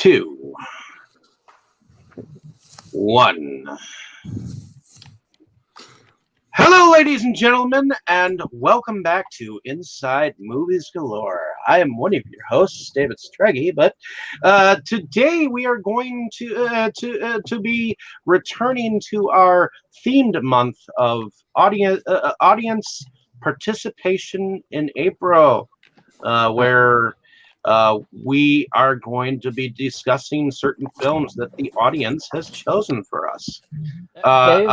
2, 1. Hello, ladies and gentlemen, and welcome back to Inside Movies Galore. I am one of your hosts, David Streggy, but today we are going to be returning to our themed month of audience participation in April, where we are going to be discussing certain films that the audience has chosen for us. Dave,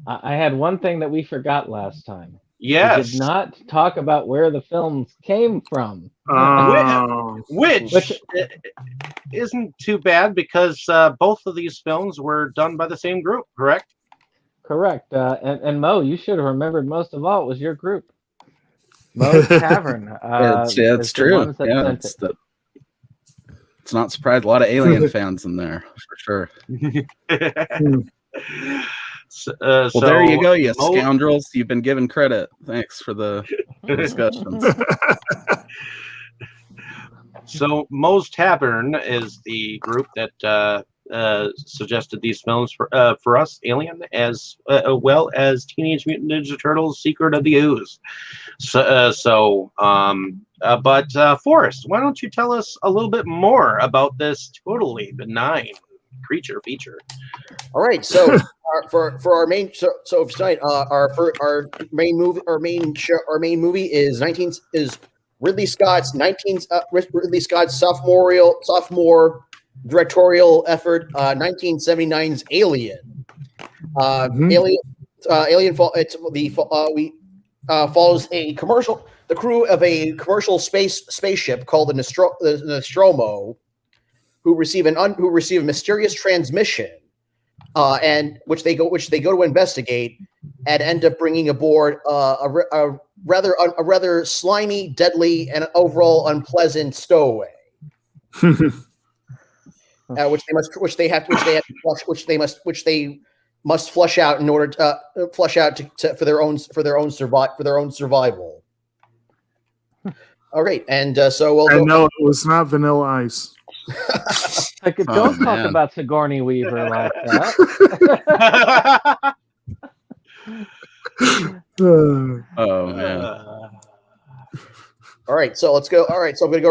I had one thing that we forgot last time. Yes. We did not talk about where the films came from. Which isn't too bad because both of these films were done by the same group, correct? Correct. And Mo, you should have remembered most of all, it was your group. Mo's Tavern. It's true. Yeah, it's not surprised. A lot of Alien fans in there, for sure. Well, there you go, you scoundrels. You've been given credit. Thanks for the discussions. So Mo's Tavern is the group that suggested these films for us, Alien, as well as Teenage Mutant Ninja Turtles: Secret of the Ooze. But Forrest, why don't you tell us a little bit more about this totally benign creature feature? All right, so for our main tonight, our main movie is Ridley Scott's sophomore directorial effort, 1979's Alien. Alien follows the crew of a commercial spaceship called the Nostromo, who receive a mysterious transmission, and which they go to investigate, and end up bringing aboard a rather slimy, deadly, and overall unpleasant stowaway. Which they must flush out in order to for their own survival. All right, and so we'll. No, it was not Vanilla Ice. Don't talk about Sigourney Weaver like that. Oh man. All right, so let's go. All right, so I'm going to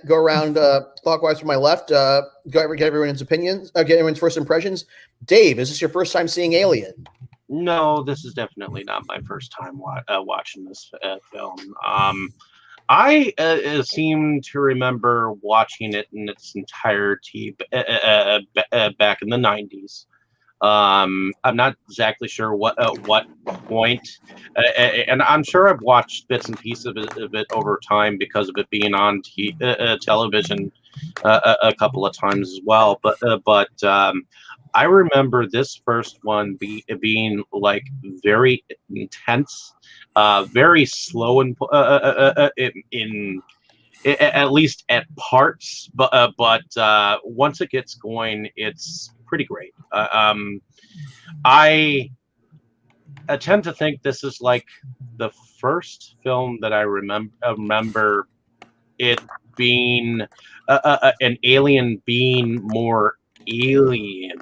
go around clockwise from my left. Get everyone's opinions. Get everyone's first impressions. Dave, is this your first time seeing Alien? No, this is definitely not my first time watching this film. I seem to remember watching it in its entirety back in the 90s. I'm not exactly sure what point, and I'm sure I've watched bits and pieces of it over time because of it being on television a couple of times as well. But I remember this first one being like very intense, very slow in at least at parts, but once it gets going, it's pretty great. I tend to think this is like the first film that I remember it being an alien being more alien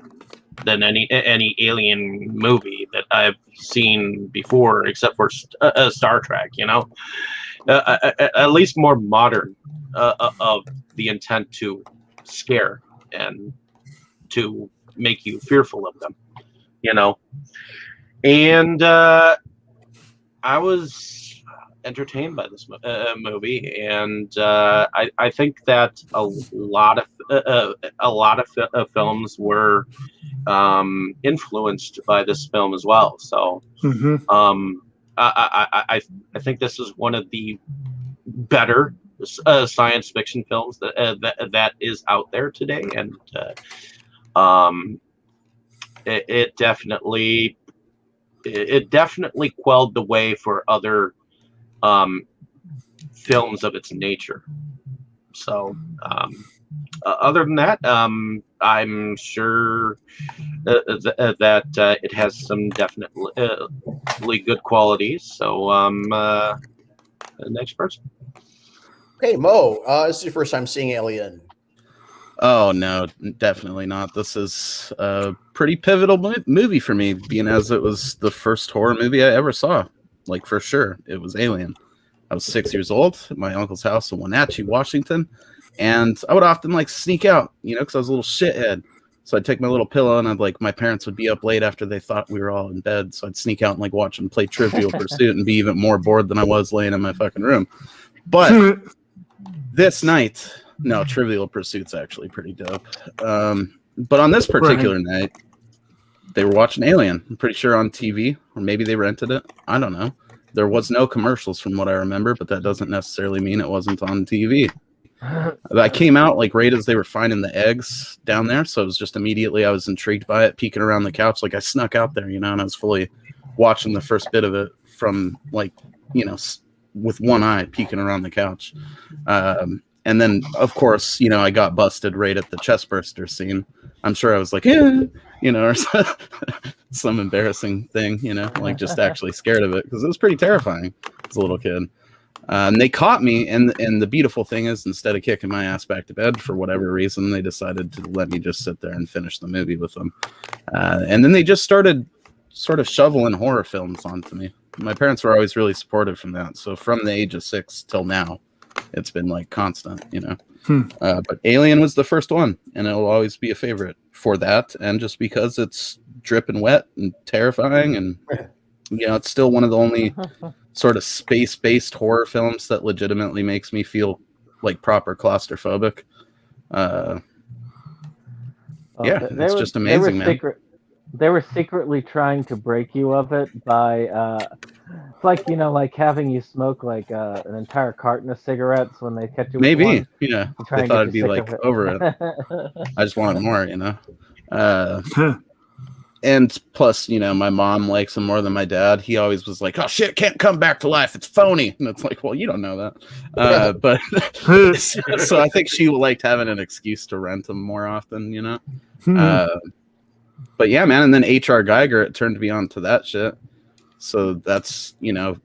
than any alien movie that I've seen before, except for Star Trek. At least more modern of the intent to scare and to make you fearful of them, and I was entertained by this movie, and I think that a lot of films were influenced by this film as well. So I think this is one of the better science fiction films that is out there today, and it definitely quelled the way for other films of its nature. So other than that, I'm sure that it has some definitely good qualities. So next person. Hey Mo, this is your first time seeing Alien. Oh no, definitely not. This is a pretty pivotal movie for me, being as it was the first horror movie I ever saw. Like for sure, it was Alien. I was 6 years old at my uncle's house in Wenatchee, Washington, and I would often like sneak out, because I was a little shithead. So I'd take my little pillow and my parents would be up late after they thought we were all in bed. So I'd sneak out and like watch them play Trivial Pursuit and be even more bored than I was laying in my fucking room. But this night, no, Trivial Pursuit's actually pretty dope. But on this particular night, they were watching Alien. I'm pretty sure on TV, or maybe they rented it. I don't know. There was no commercials from what I remember, but that doesn't necessarily mean it wasn't on TV. I came out like right as they were finding the eggs down there, so it was just immediately I was intrigued by it, peeking around the couch. Like I snuck out there, and I was fully watching the first bit of it from with one eye peeking around the couch. And then, of course, I got busted right at the chest burster scene. I'm sure I was like, or some embarrassing thing, like just actually scared of it because it was pretty terrifying as a little kid. And they caught me, and the beautiful thing is, instead of kicking my ass back to bed for whatever reason, they decided to let me just sit there and finish the movie with them. And then they just started sort of shoveling horror films onto me. My parents were always really supportive from that. So from the age of 6 till now, it's been like constant, But Alien was the first one, and it'll always be a favorite for that, and just because it's dripping wet and terrifying, and it's still one of the only sort of space-based horror films that legitimately makes me feel like proper claustrophobic. It's just amazing, man. They were secretly trying to break you of it by it's like like having you smoke like an entire carton of cigarettes when they catch you with maybe one. They thought I'd be like over it. I just wanted more, and plus my mom likes him more than my dad. He always was like, oh shit, can't come back to life, it's phony. And it's like, well, you don't know that. But so I think she liked having an excuse to rent him more often, but yeah, man. And then H.R. Geiger, it turned me on to that shit. So that's,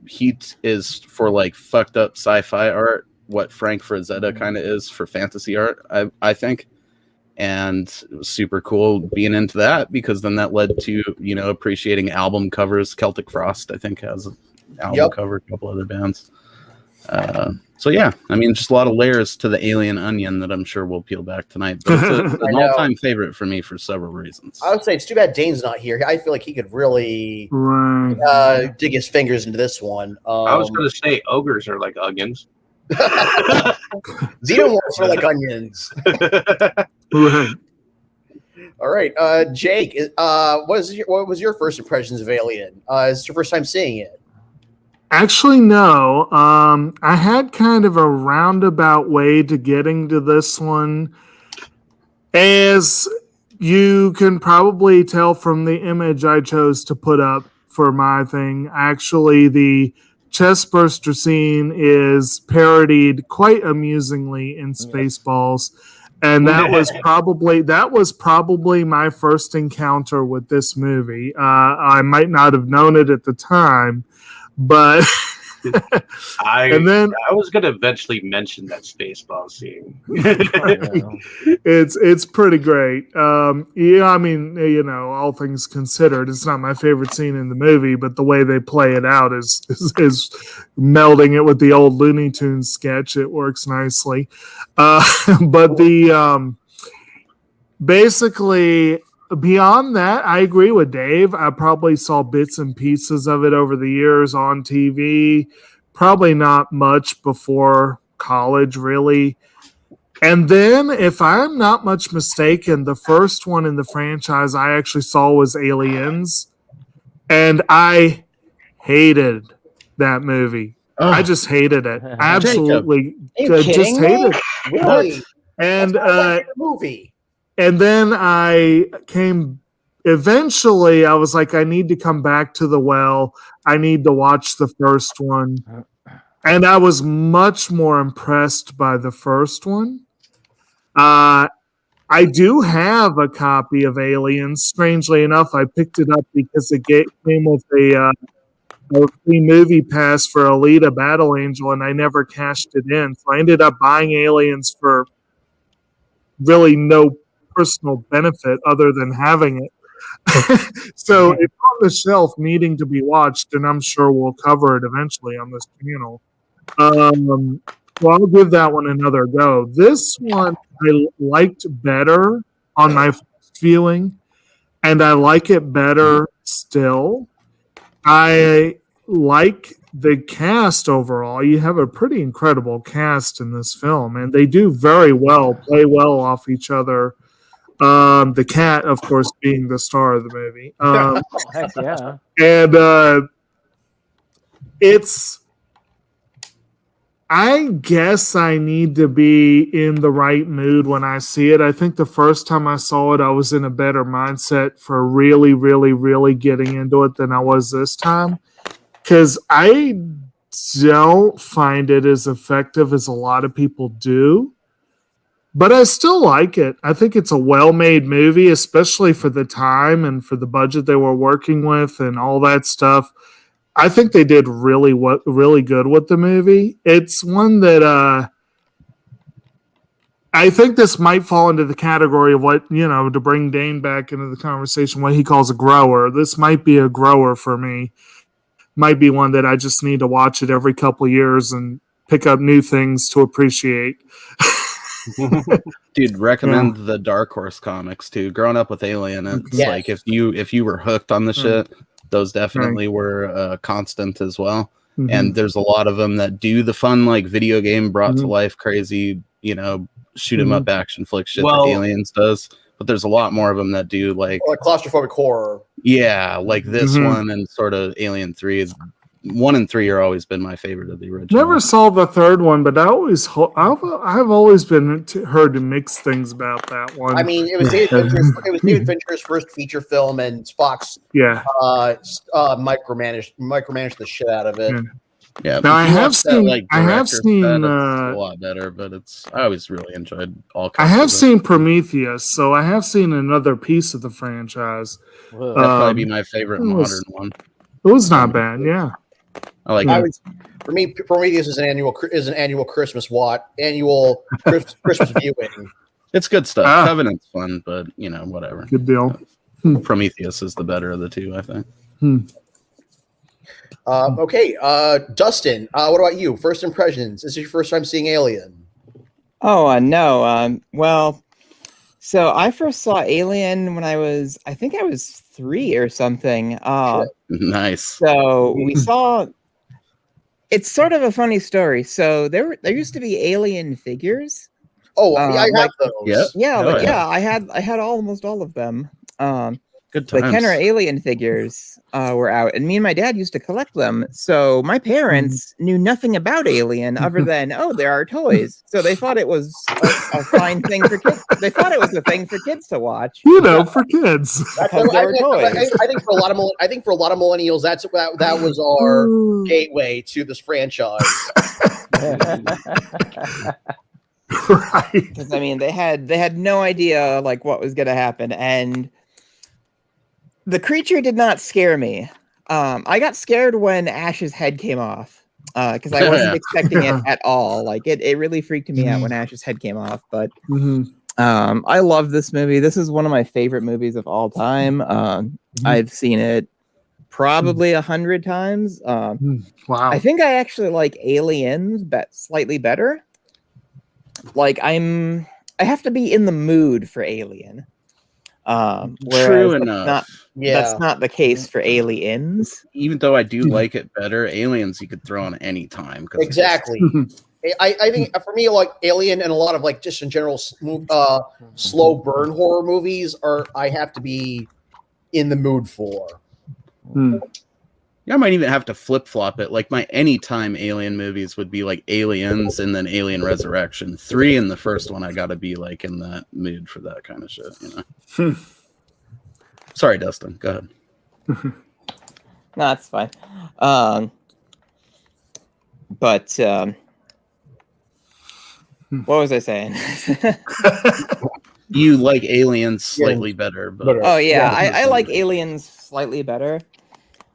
Heat is for like fucked up sci-fi art, what Frank Frazetta kind of is for fantasy art, I think. And it was super cool being into that, because then that led to, appreciating album covers. Celtic Frost, I think, has an album cover, a couple other bands. So yeah, I mean, just a lot of layers to the Alien onion that I'm sure we'll peel back tonight. But it's an all-time favorite for me for several reasons. I would say it's too bad Dane's not here. I feel like he could really dig his fingers into this one. I was going to say ogres are like onions. Xenomorphs are like onions. All right, Jake. What was your first impressions of Alien? Is this your first time seeing it? Actually, no. I had kind of a roundabout way to getting to this one. As you can probably tell from the image I chose to put up for my thing, actually, the chestburster scene is parodied quite amusingly in Spaceballs. And that was probably my first encounter with this movie. I might not have known it at the time, but I was going to eventually mention that Spaceball scene. It's pretty great. I mean, all things considered, it's not my favorite scene in the movie, but the way they play it out is melding it with the old Looney Tunes sketch. It works nicely. But basically, beyond that, I agree with Dave. I probably saw bits and pieces of it over the years on TV. Probably not much before college, really. And then, if I'm not much mistaken, the first one in the franchise I actually saw was Aliens. And I hated that movie. I just hated it. Absolutely. Just hated it. Really? And movie. And then eventually I was like, I need to come back to the well. I need to watch the first one. And I was much more impressed by the first one. I do have a copy of Aliens. Strangely enough, I picked it up because it came with a free movie pass for Alita Battle Angel, and I never cashed it in. So I ended up buying Aliens for really no personal benefit other than having it. So it's on the shelf needing to be watched, and I'm sure we'll cover it eventually on this channel. So I'll give that one another go. This one I liked better on my first viewing, and I like it better still. I like the cast overall. You have a pretty incredible cast in this film, and they do very well, play well off each other. The cat, of course, being the star of the movie. Heck yeah. And it's, I guess I need to be in the right mood when I see it. I think the first time I saw it, I was in a better mindset for really, really, really getting into it than I was this time. Because I don't find it as effective as a lot of people do. But I still like it. I think it's a well-made movie, especially for the time and for the budget they were working with and all that stuff. I think they did really good with the movie. It's one that I think this might fall into the category of what, to bring Dane back into the conversation, what he calls a grower. This might be a grower for me. Might be one that I just need to watch it every couple of years and pick up new things to appreciate. Dude, recommend the Dark Horse comics too. Growing up with Alien, it's like if you were hooked on the shit, those definitely were constant as well. Mm-hmm. And there's a lot of them that do the fun, like video game brought to life, crazy, shoot 'em up action flick shit that Aliens does. But there's a lot more of them that do like claustrophobic horror. Yeah, like this one and sort of Alien 3. 1 and 3 are always been my favorite of the original. Never saw the third one, but I've always been heard mixed things about that one. I mean, it was David Fincher's first feature film, and Spock's micromanaged the shit out of it. Yeah. Now I have seen it's a lot better, but I always really enjoyed all kinds I have seen Prometheus, so I have seen another piece of the franchise. That'd probably be my favorite modern one. It was not bad, yeah. I like it. For me, Prometheus is an annual Christmas Christmas viewing. It's good stuff. Covenant's fun, but whatever. Good deal. Prometheus is the better of the two, I think. Okay, Dustin, what about you? First impressions. Is this your first time seeing Alien? Oh, no. Well, so I first saw Alien when I think I was 3 or something. Nice. So we saw. It's sort of a funny story. So there used to be Alien figures. Oh, I have those. Yeah, I had almost all of them. Good times. The Kenner Alien figures were out, and me and my dad used to collect them. So my parents knew nothing about Alien other than, there are toys. So they thought it was a fine thing for kids. They thought it was a thing for kids to watch. For kids. I think for a lot of millennials, that was our gateway to this franchise. Right. Because they had no idea like what was going to happen, and the creature did not scare me. I got scared when Ash's head came off because I wasn't expecting it at all. Like it really freaked me out when Ash's head came off. But I love this movie. This is one of my favorite movies of all time. I've seen it probably 100 times. Wow. I think I actually like Aliens slightly better. Like I have to be in the mood for Alien. True enough. That's not the case for Aliens. Even though I do like it better, Aliens you could throw on any time. Exactly. I think for me, like Alien and a lot of like just in general slow burn horror movies I have to be in the mood for. I might even have to flip-flop it. Like my anytime Alien movies would be like Aliens and then Alien Resurrection. 3 and the first one I gotta be like in that mood for that kind of shit, Sorry, Dustin. Go ahead. No, that's fine. But what was I saying? You like Aliens slightly better, but oh yeah, I like Aliens slightly better.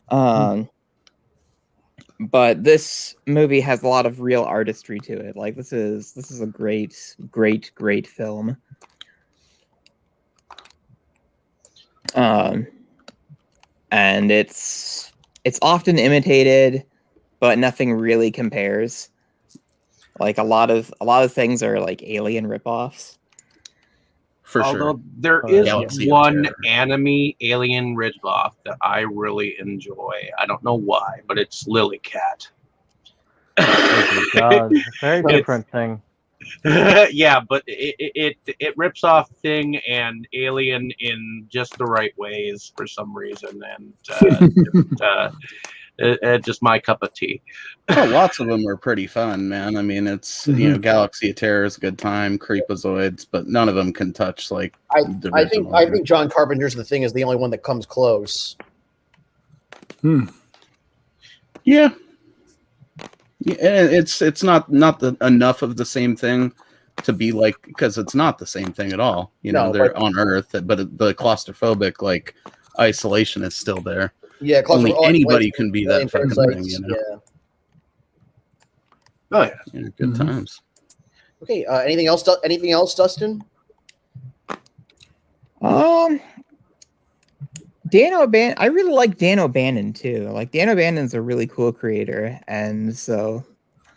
But this movie has a lot of real artistry to it. Like this is a great film. And it's often imitated, but nothing really compares. Like a lot of things are like Alien ripoffs. For Although sure. there Oh, is Galaxy of one Terror. anime alien ripoff that I really enjoy. I don't know why, but it's Lily Cat. Oh, God. Very It's- different thing. yeah, but it rips off Thing and Alien in just the right ways for some reason, and just my cup of tea. Oh, lots of them are pretty fun, man. I mean, it's Galaxy of Terror is a good time, Creepazoids, but none of them can touch like the I original. think John Carpenter's The Thing is the only one that comes close. Yeah. Yeah, it's not enough of the same thing to be like, because it's not the same thing at all. No, they're on Earth, but the claustrophobic like isolation is still there. Yeah, Only anybody can be that fucking thing. Yeah. Oh yeah. Yeah, good times. Okay. Anything else? Anything else, Dustin? Dan O'Bannon. I really like Dan O'Bannon too. Like Dan O'Bannon's a really cool creator, and so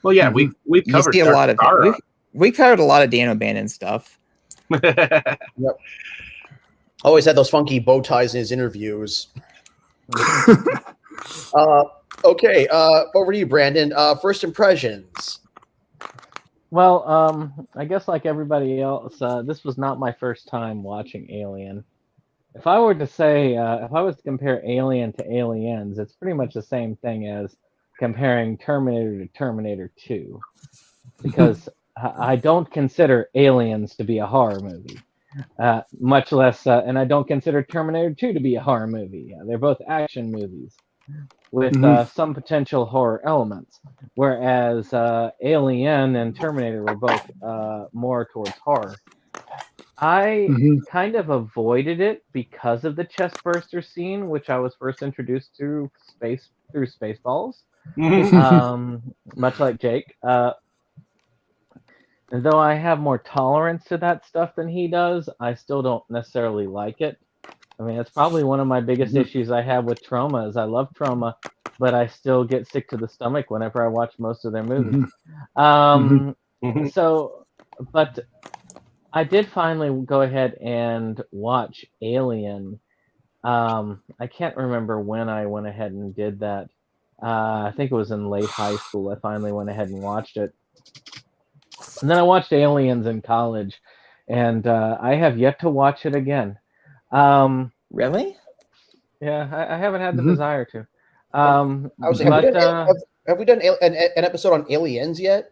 Well, yeah, we've you covered see a lot of Takara. we covered a lot of Dan O'Bannon stuff. Always had those funky bow ties in his interviews. Okay. Over to you, Brandon. First impressions. Well, I guess like everybody else, this was not my first time watching Alien. If I were to say, if I was to compare Alien to Aliens, it's pretty much the same thing as comparing Terminator to Terminator 2. Because I don't consider Aliens to be a horror movie. Much less, and I don't consider Terminator 2 to be a horror movie. They're both action movies with some potential horror elements. Whereas Alien and Terminator were both more towards horror. I kind of avoided it because of the chest burster scene, which I was first introduced to through Spaceballs. Much like Jake. And though I have more tolerance to that stuff than he does, I still don't necessarily like it. I mean, it's probably one of my biggest issues I have with Trauma is I love Trauma, but I still get sick to the stomach whenever I watch most of their movies. So, but I did finally go ahead and watch Alien. I can't remember when I went ahead and did that. I think it was in late high school. I finally went ahead and watched it. And then I watched Aliens in college, and I have yet to watch it again. Really? Yeah, I haven't had the desire to. I was like, have we done an episode on Aliens yet?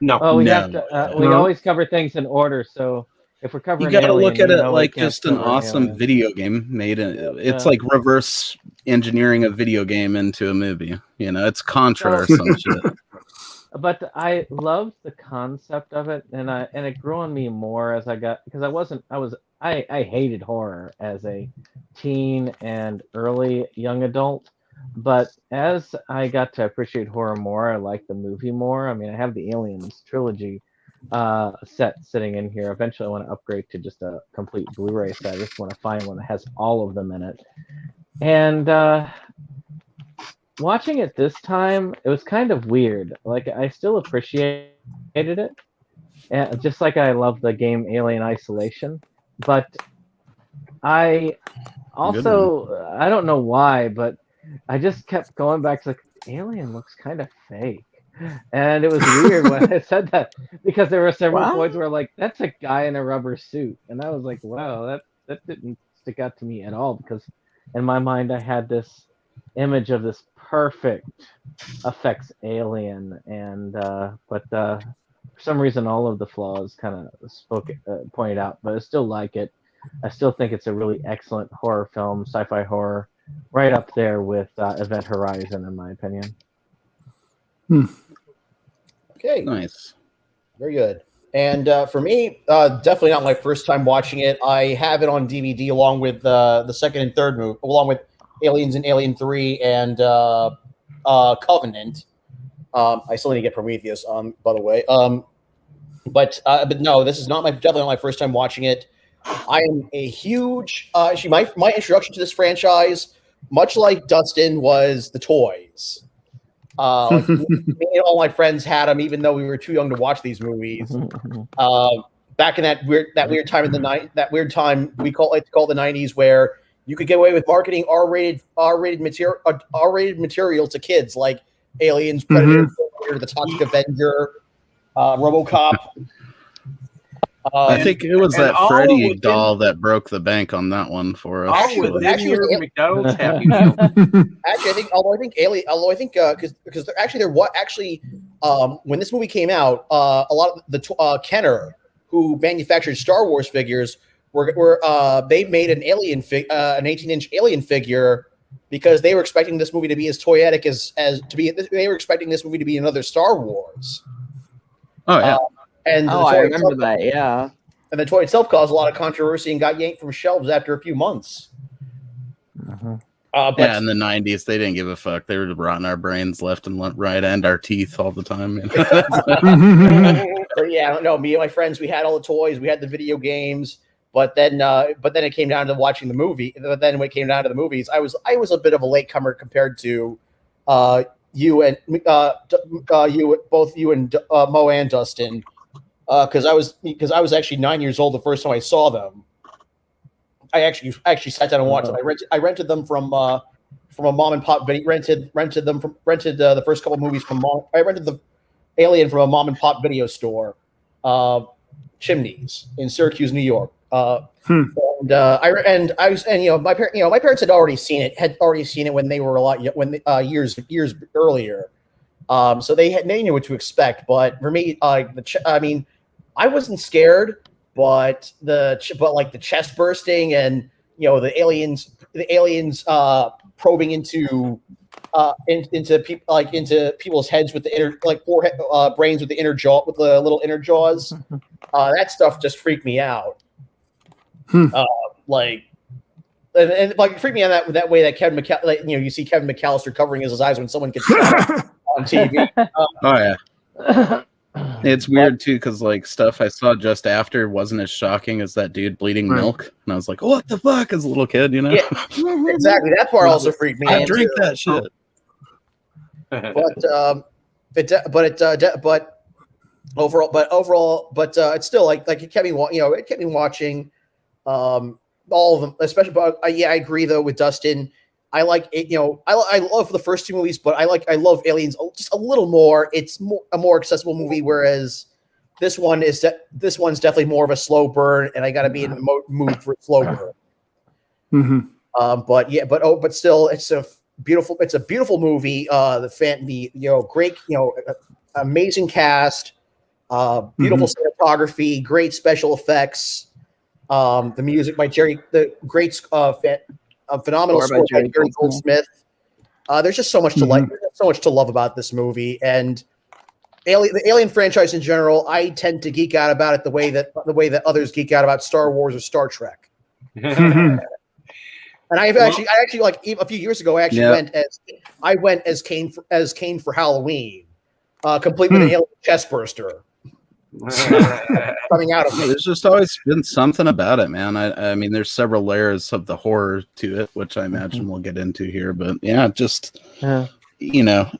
No. Oh, we No. have to. We always cover things in order, so if we're covering, You got to Alien, look at it we like can't just an cover awesome Alien. video game made. It's like reverse engineering a video game into a movie. It's Contra or some shit. But I loved the concept of it, and it grew on me more as I got, because I hated horror as a teen and early young adult. But as I got to appreciate horror more, I liked the movie more. I mean, I have the Aliens trilogy set sitting in here. Eventually I want to upgrade to just a complete Blu-ray set. I just want to find one that has all of them in it. And watching it this time, it was kind of weird. Like, I still appreciated it, just like I love the game Alien Isolation. But I also, I don't know why, but I just kept going back to, like, Alien looks kind of fake. And it was weird when I said that, because there were several points where, like, that's a guy in a rubber suit. And I was like, wow, that didn't stick out to me at all, because in my mind I had this image of this perfect effects alien, and but for some reason all of the flaws kind of pointed out, but I still like it. I still think it's a really excellent horror film, sci-fi horror, right up there with Event Horizon, in my opinion. Okay, Nice. very good. And for me, definitely not my first time watching it. I have it on DVD along with the second and third movie, along with Aliens and Alien 3 and Covenant. I still need to get Prometheus on, by the way. But no, this is definitely not my first time watching it. I am a huge. Actually, my introduction to this franchise, much like Dustin, was the toys. Like me and all my friends had them, even though we were too young to watch these movies. Back in that weird time in the night, that weird time we call the 90s, where you could get away with marketing R-rated material to kids, like Aliens, Predator, The Toxic Avenger, RoboCop. I think it was that all Freddy within- doll that broke the bank on that one for us. All within Actually, your it- McDonald's Happy Meal. Actually, I think because when this movie came out, a lot of the Kenner, who manufactured Star Wars figures, they made an 18-inch Alien figure because they were expecting this movie to be as toyetic they were expecting this movie to be another Star Wars. Oh yeah. And I remember that. Yeah. And the toy itself caused a lot of controversy and got yanked from shelves after a few months. But Yeah, in the 90s, they didn't give a fuck. They were rotting our brains left and right and our teeth all the time. but yeah, no, me and my friends, we had all the toys, we had the video games, but then it came down to watching the movie. But then when it came down to the movies, I was a bit of a latecomer compared to you and both you and Mo and Dustin, because I was actually 9 years old the first time I saw them. I actually sat down and watched them. I rented them from a mom and pop video. Rented the first couple movies from mom. I rented the Alien from a mom and pop video store, Chimneys in Syracuse, New York. My parents had already seen it when they were a lot years earlier. So they knew what to expect. But for me, I I wasn't scared. But the chest bursting and the aliens probing into people's heads with the forehead brains with the inner jaw with the little inner jaws, that stuff just freaked me out. And it freaked me out that way that Kevin you see Kevin McAllister covering his eyes when someone gets shot on TV. Oh yeah. It's weird too, because stuff I saw just after wasn't as shocking as that dude bleeding milk, and I was like, "What the fuck?" As a little kid, Yeah, exactly. That part also freaked me out. I drink that shit. But overall, it's still it kept me watching all of them, especially. But I agree though with Dustin. I like it. I love the first two movies, but I love Aliens just a little more. It's a more accessible movie, whereas this one's definitely more of a slow burn, and I got to be in the mood for a slow burn. But still, it's a beautiful movie. Great, amazing cast, beautiful cinematography, great special effects. The music by phenomenal score by Jerry Goldsmith. There's just so much to like. There's so much to love about this movie, and the Alien franchise in general. I tend to geek out about it the way that others geek out about Star Wars or Star Trek. And I actually like a few years ago. I went as Kane for Halloween, complete with an alien chest burster coming out of me. There's just always been something about it, man. I mean, there's several layers of the horror to it, which I imagine we'll get into here. But yeah,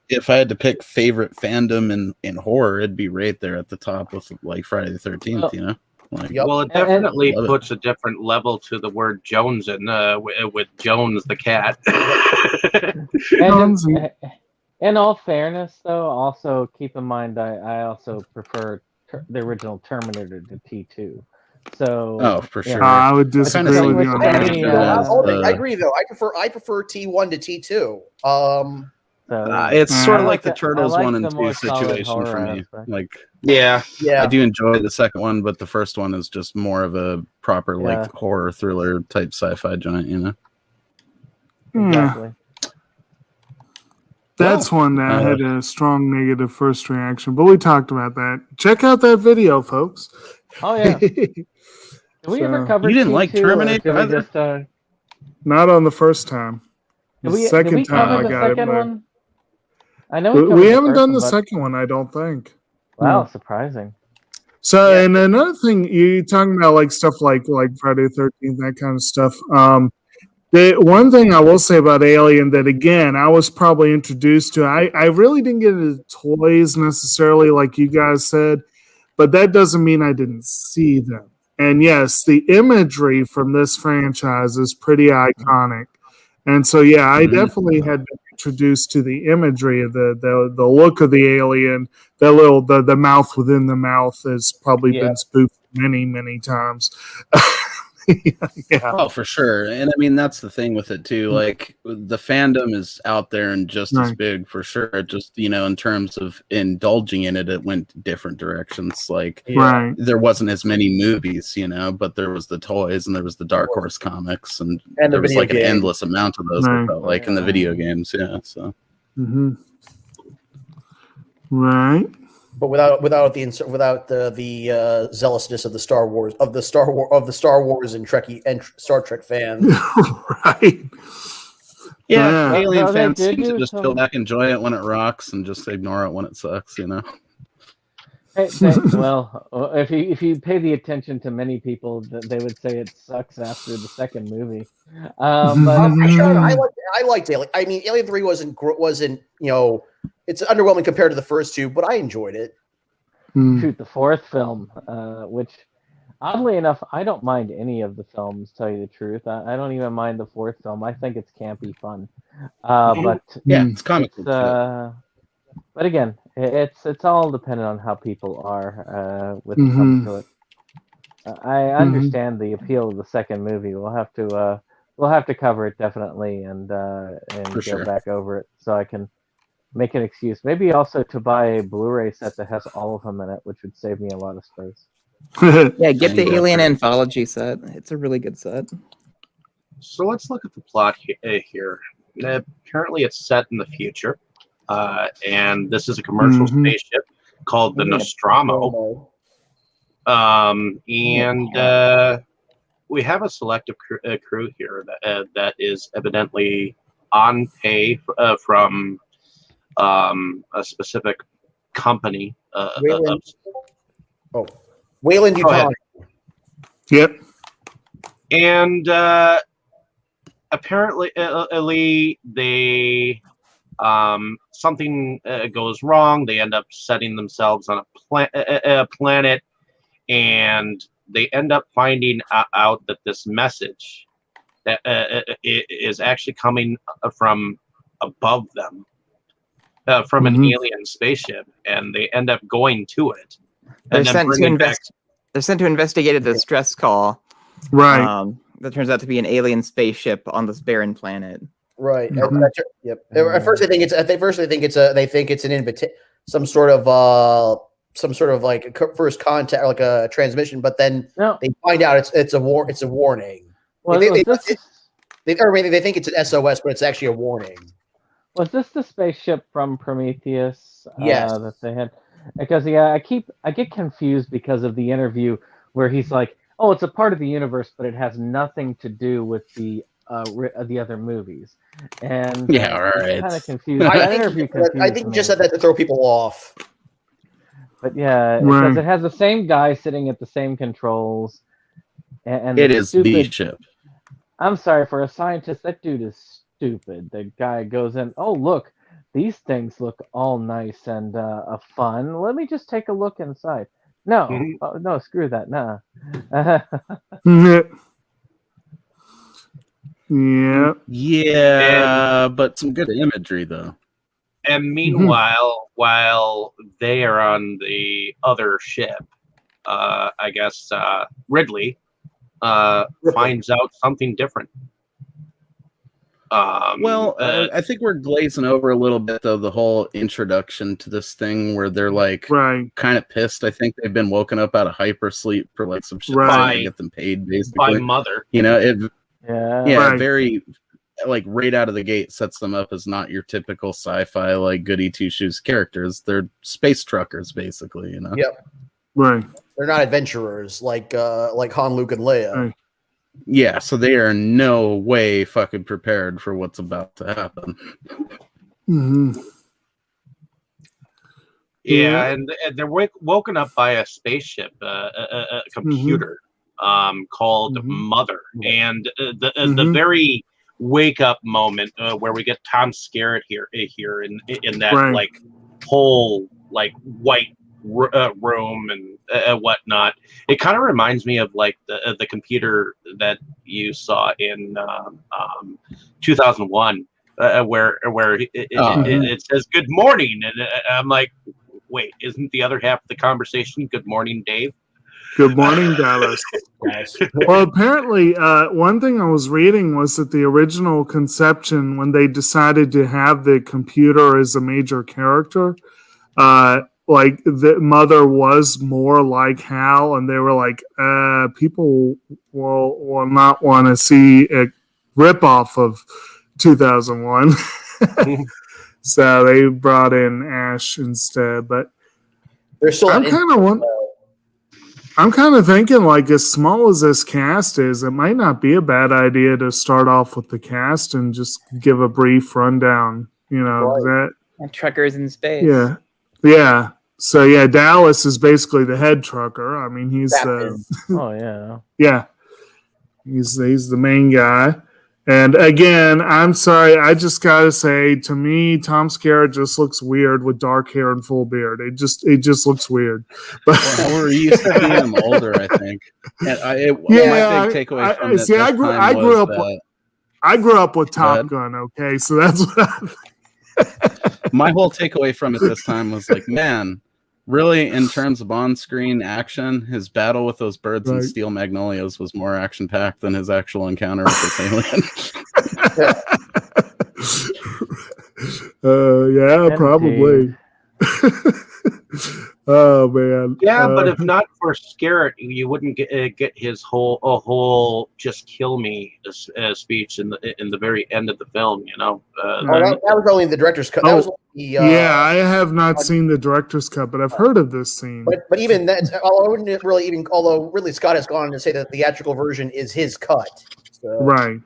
if I had to pick favorite fandom in horror, it'd be right there at the top with Friday the 13th. Well, it definitely puts a different level to the word Jones with Jones the cat. In all fairness, though, also keep in mind I also prefer the original Terminator to T2. So for sure. I would disagree with you on that. I agree though. I prefer T1 to T2. It's sort of like the Turtles 1 and 2 situation for me. I do enjoy the second one, but the first one is just more of a proper horror thriller type sci-fi joint, Exactly. That's one that had a strong negative first reaction, but we talked about that. Check out that video, folks. Oh yeah. Did we ever cover? You didn't T2, like Terminator either? Just, not on the first time. The second time I got it. One? I know we haven't done the second one. I don't think. Wow, surprising. So, Yeah. and another thing, you talking about like stuff like Friday the 13th, that kind of stuff. The one thing I will say about Alien that again I was probably introduced to. I really didn't get into toys necessarily, like you guys said, but that doesn't mean I didn't see them. And yes, the imagery from this franchise is pretty iconic. And so, yeah, I definitely had been introduced to the imagery of the look of the alien. The mouth within the mouth has probably Yeah. been spoofed many times. Yeah. Oh, for sure. And I mean, that's the thing with it too. Like the fandom is out there and just as Right. big for sure. It just, in terms of indulging in it, it went different directions. Like Right. there wasn't as many movies, but there was the toys and there was the Dark Horse comics and And the there was video like an game. endless amount of those. Right. It felt like in the video games. Yeah. So Mm-hmm. Right. But without the zealousness of the Star Wars and Trekkie and Star Trek fans. Right. yeah, Yeah. Alien No, they fans did seem to do just some- feel back, enjoy it when it rocks and just ignore it when it sucks, Well, if you pay the attention to many people, they would say it sucks after the second movie. But I liked Alien. I mean, Alien 3 wasn't it's underwhelming compared to the first two, but I enjoyed it. shoot, the fourth film, which oddly enough, I don't mind any of the films. Tell you the truth, I don't even mind the fourth film. I think it's campy fun. But yeah, it's comic it's, book shit. but again, it's all dependent on how people are when it comes to it. I understand the appeal of the second movie. We'll have to cover it definitely and For go sure. back over it so I can make an excuse. Maybe also to buy a Blu-ray set that has all of them in it, which would save me a lot of space. Yeah, get the Yeah. Alien Anthology set. It's a really good set. So let's look at the plot here. Apparently, it's set in the future, and this is a commercial spaceship called the Nostromo. And we have a selective crew here that is evidently on pay from a specific company. Wayland Go ahead. Yutani. Yep. And apparently, they something goes wrong. They end up setting themselves on a planet, and they end up finding out that this message that is actually coming from above them, from an alien spaceship, and they end up going to it. They're And then sent to bringing back. They're sent to investigate a distress call. Right. That turns out to be an alien spaceship on this barren planet. Right. Mhm. Yep. At first, they think it's an invitation, some sort of like first contact, like a transmission. But then No, they find out it's a warning. was they think it's an SOS, but it's actually a warning. this the spaceship from Prometheus? Yes. That they had. Because I get confused because of the interview where he's like, "Oh, it's a part of the universe, but it has nothing to do with the other movies." And Yeah, right. Kind of confused. That interview confused I think me. just said that to throw people off. But yeah, Right. because it has the same guy sitting at the same controls, and It the is the stupid. ship. I'm sorry, for a scientist, that dude is stupid. The guy goes in, "Oh, look, these things look all nice and fun. Let me just take a look inside." No, Mhm. no, screw that. Nah. Yep. Yeah. Yeah, but some good imagery though. And meanwhile, while they are on the other ship, I guess Ridley finds out something different. I think we're glazing over a little bit though the whole introduction to this thing where they're like Right. kind of pissed. I think they've been woken up out of hypersleep for like some shit Right. to get them paid, by basically. Mother. It Yeah. Right. very like right out of the gate sets them up as not your typical sci-fi like goody two shoes characters. They're space truckers, basically. Yep. Right. They're not adventurers like Han, Luke, and Leia. Right. Yeah, so they are no way fucking prepared for what's about to happen. Mm-hmm. Yeah, and they're woken up by a spaceship, a computer, called Mother, and the very wake up moment where we get Tom Skerritt here in that Right. like whole like white room and whatnot. It kind of reminds me of like the computer that you saw in 2001, where it says "Good morning," and I'm like, wait, isn't the other half of the conversation "Good morning, Dave"? Good morning, Dallas. Well, apparently, one thing I was reading was that the original conception, when they decided to have the computer as a major character, like the Mother was more like Hal, and they were like, people will not want to see a ripoff of 2001. So they brought in Ash instead. But They're still I'm kind of thinking, like, as small as this cast is, it might not be a bad idea to start off with the cast and just give a brief rundown. You know, Right. And truckers in space. Yeah. So yeah, Dallas is basically the head trucker. I mean, he's Oh yeah. yeah, he's the main guy. And again, I'm sorry, I just gotta say, to me, Tom Skerritt just looks weird with dark hair and full beard. It just looks weird. But Well, we're used to seeing him older, I think. And my big takeaway from this I grew up with Top Gun. Okay, so that's what my whole takeaway from it this time was like, man, really, in terms of on-screen action, his battle with those birds and steel magnolias was more action-packed than his actual encounter with this alien. Yeah, probably. Oh man. Yeah, but if not for Skerritt, you wouldn't get his whole "just kill me" speech in the very end of the film. You know. that was only the director's cut. That was only I have not seen the director's cut, but I've heard of this scene. But even that, although Ridley Scott has gone on to say that the theatrical version is his cut. So. Right.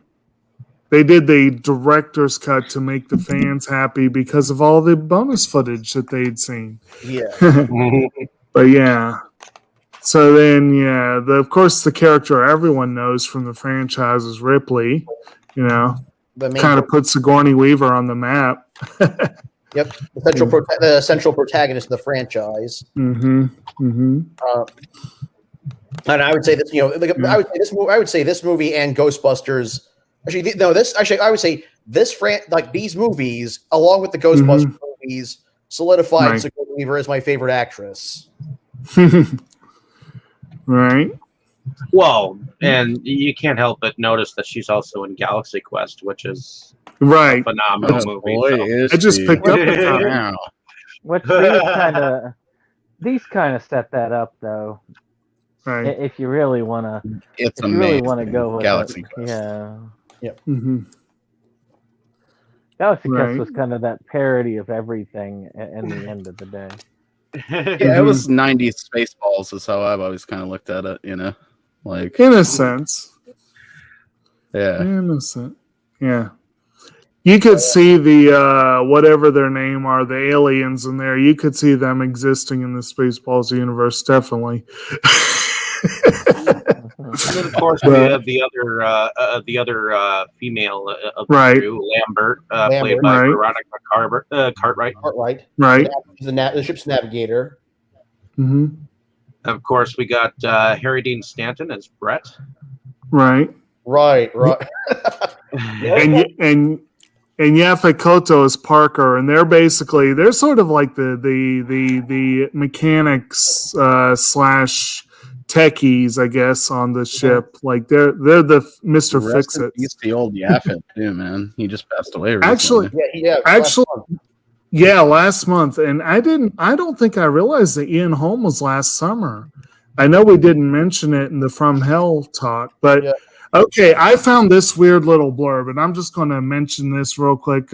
They did the director's cut to make the fans happy because of all the bonus footage that they'd seen. Yeah. But yeah. So then, of course, the character everyone knows from the franchise is Ripley. You know, kind of puts Sigourney Weaver on the map. Yep, the central protagonist of the franchise. Mm-hmm. Mm-hmm. And I would say this, I would say this movie and Ghostbusters. I would say these movies, along with the Ghostbusters movies, solidified Sigourney Weaver as my favorite actress. Right. Well, and you can't help but notice that she's also in Galaxy Quest, which is a phenomenal movie. I just picked up the now. Which these kind of set that up, though. Right. If you really want to, really want to go with Galaxy Quest. Quest. Yeah. Yep. Mm-hmm. Galaxy Quest was kind of that parody of everything in the end of the day. Yeah, it was 90s Spaceballs is how I've always kind of looked at it, you know? Like in a sense. Yeah. Innocent. Yeah. You could see the whatever their name are, the aliens in there. You could see them existing in the Spaceballs universe, definitely. And then, of course, we have the other female of the crew, Lambert, played by Veronica Cartwright. Right. The ship's navigator. Mm-hmm. Of course, we got Harry Dean Stanton as Brett. Right. and Yaphet Kotto is Parker, and they're sort of like the mechanics slash techies, I guess, on the ship. Like they're the Mr. Fix-It. He's the old Yaphet too, man. He just passed away recently. Last month. And I don't think I realized that Ian Holm was last summer. I know we didn't mention it in the From Hell talk, but okay, I found this weird little blurb, and I'm just going to mention this real quick.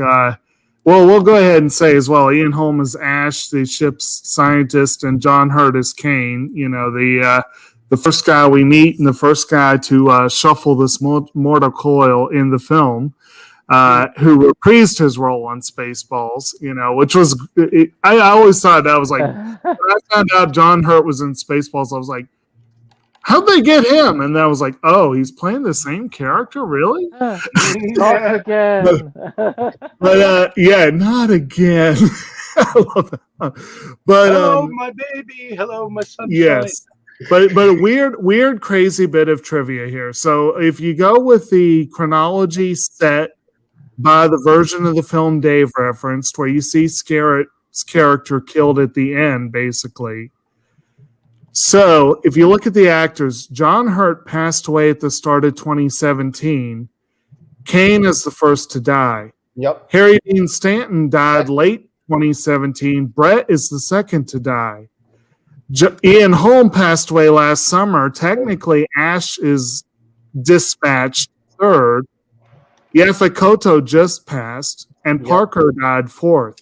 We'll go ahead and say as well, Ian Holm is Ash, the ship's scientist, and John Hurt is Kane. You know, the first guy we meet and the first guy to shuffle this mortal coil in the film. who reprised his role on Spaceballs, which was, I always thought that was like, when I found out John Hurt was in Spaceballs, I was like, how'd they get him? And I was like, oh, he's playing the same character? Really? Talk again. But yeah, not again. I love that. But hello, my baby. Hello, my sunshine. yes. But a weird, crazy bit of trivia here. So if you go with the chronology set by the version of the film Dave referenced, where you see Scarrett's character killed at the end, basically. So if you look at the actors, John Hurt passed away at the start of 2017. Kane is the first to die. Yep. Harry Dean Stanton died late 2017. Brett is the second to die. Ian Holm passed away last summer. Technically, Ash is dispatched third. Yeffa Koto just passed, and Parker died fourth.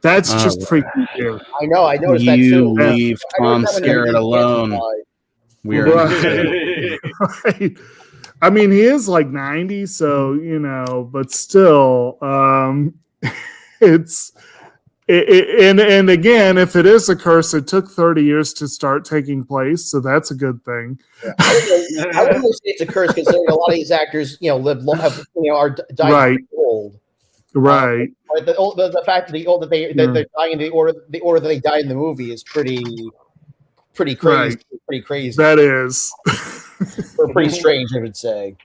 That's just freaking weird. I know. I noticed that You too. leave Tom Skerritt alone. We are. Right. I mean, he is like 90, so but still, it's. And again, if it is a curse, it took 30 years to start taking place, so that's a good thing. Yeah. I wouldn't say it's a curse considering a lot of these actors, live long, are dying Right. old. Right. The fact that they're dying in the order that they died in the movie is pretty crazy. Right. Pretty crazy. That is. Or pretty strange, I would say.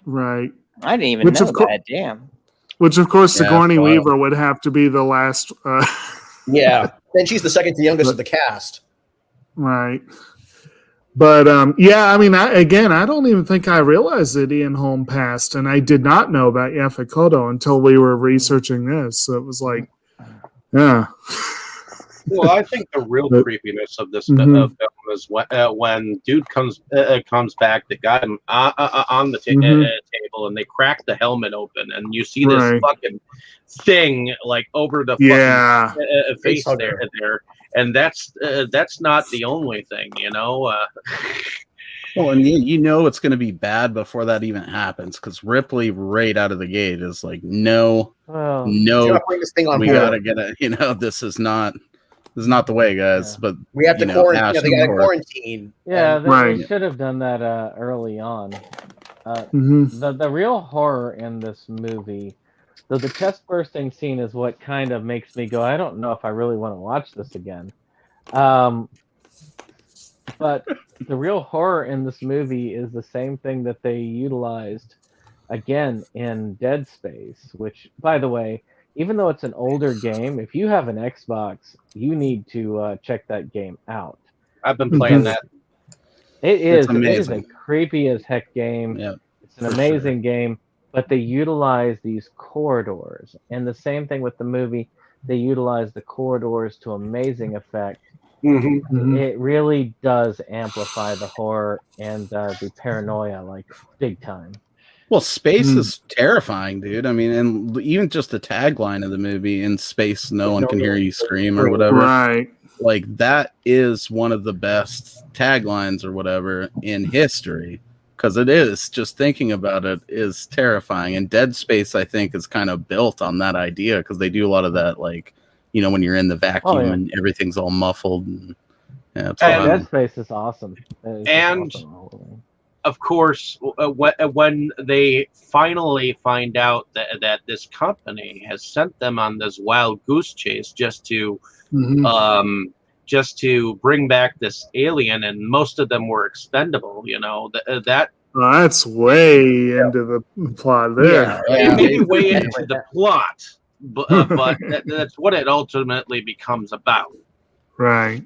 Right. I didn't even know that. Damn. Which, of course, Yeah, Sigourney wow. Weaver would have to be the last. Yeah. Then she's the second to youngest of the cast. Right. But, yeah, I mean, I don't even think I realized that Ian Holm passed, and I did not know about Yeffa Koto until we were researching this. So it was like, yeah. Well, I think the real creepiness of this film is when dude comes back, the guy on the table, and they crack the helmet open, and you see this fucking thing like over the fucking face there, and that's not the only thing, Well, and it's going to be bad before that even happens, because Ripley right out of the gate is like, no, bring this thing on we board. gotta get it. This is not the way, guys. But we have to quarantine. They got to quarantine. Yeah, they should have done that early on. The real horror in this movie, though the chest bursting scene is what kind of makes me go, I don't know if I really want to watch this again. But the real horror in this movie is the same thing that they utilized again in Dead Space, which, by the way, even though it's an older game, if you have an Xbox, you need to check that game out. I've been playing that. It is a creepy as heck game. Yeah, it's an amazing game, but they utilize these corridors. And the same thing with the movie, they utilize the corridors to amazing effect. It really does amplify the horror and the paranoia, like, big time. Well, space is terrifying, dude. I mean, and even just the tagline of the movie, "In space, no one can hear you scream," or whatever. Right. Like, that is one of the best taglines or whatever in history, because it is. Just thinking about it is terrifying. And Dead Space, I think, is kind of built on that idea, because they do a lot of that, like, when you're in the vacuum and everything's all muffled. And, Dead Space is awesome. Of course, when they finally find out that this company has sent them on this wild goose chase just to bring back this alien, and most of them were expendable, that's way into the plot there. Maybe way into the plot, but that's what it ultimately becomes about. Right.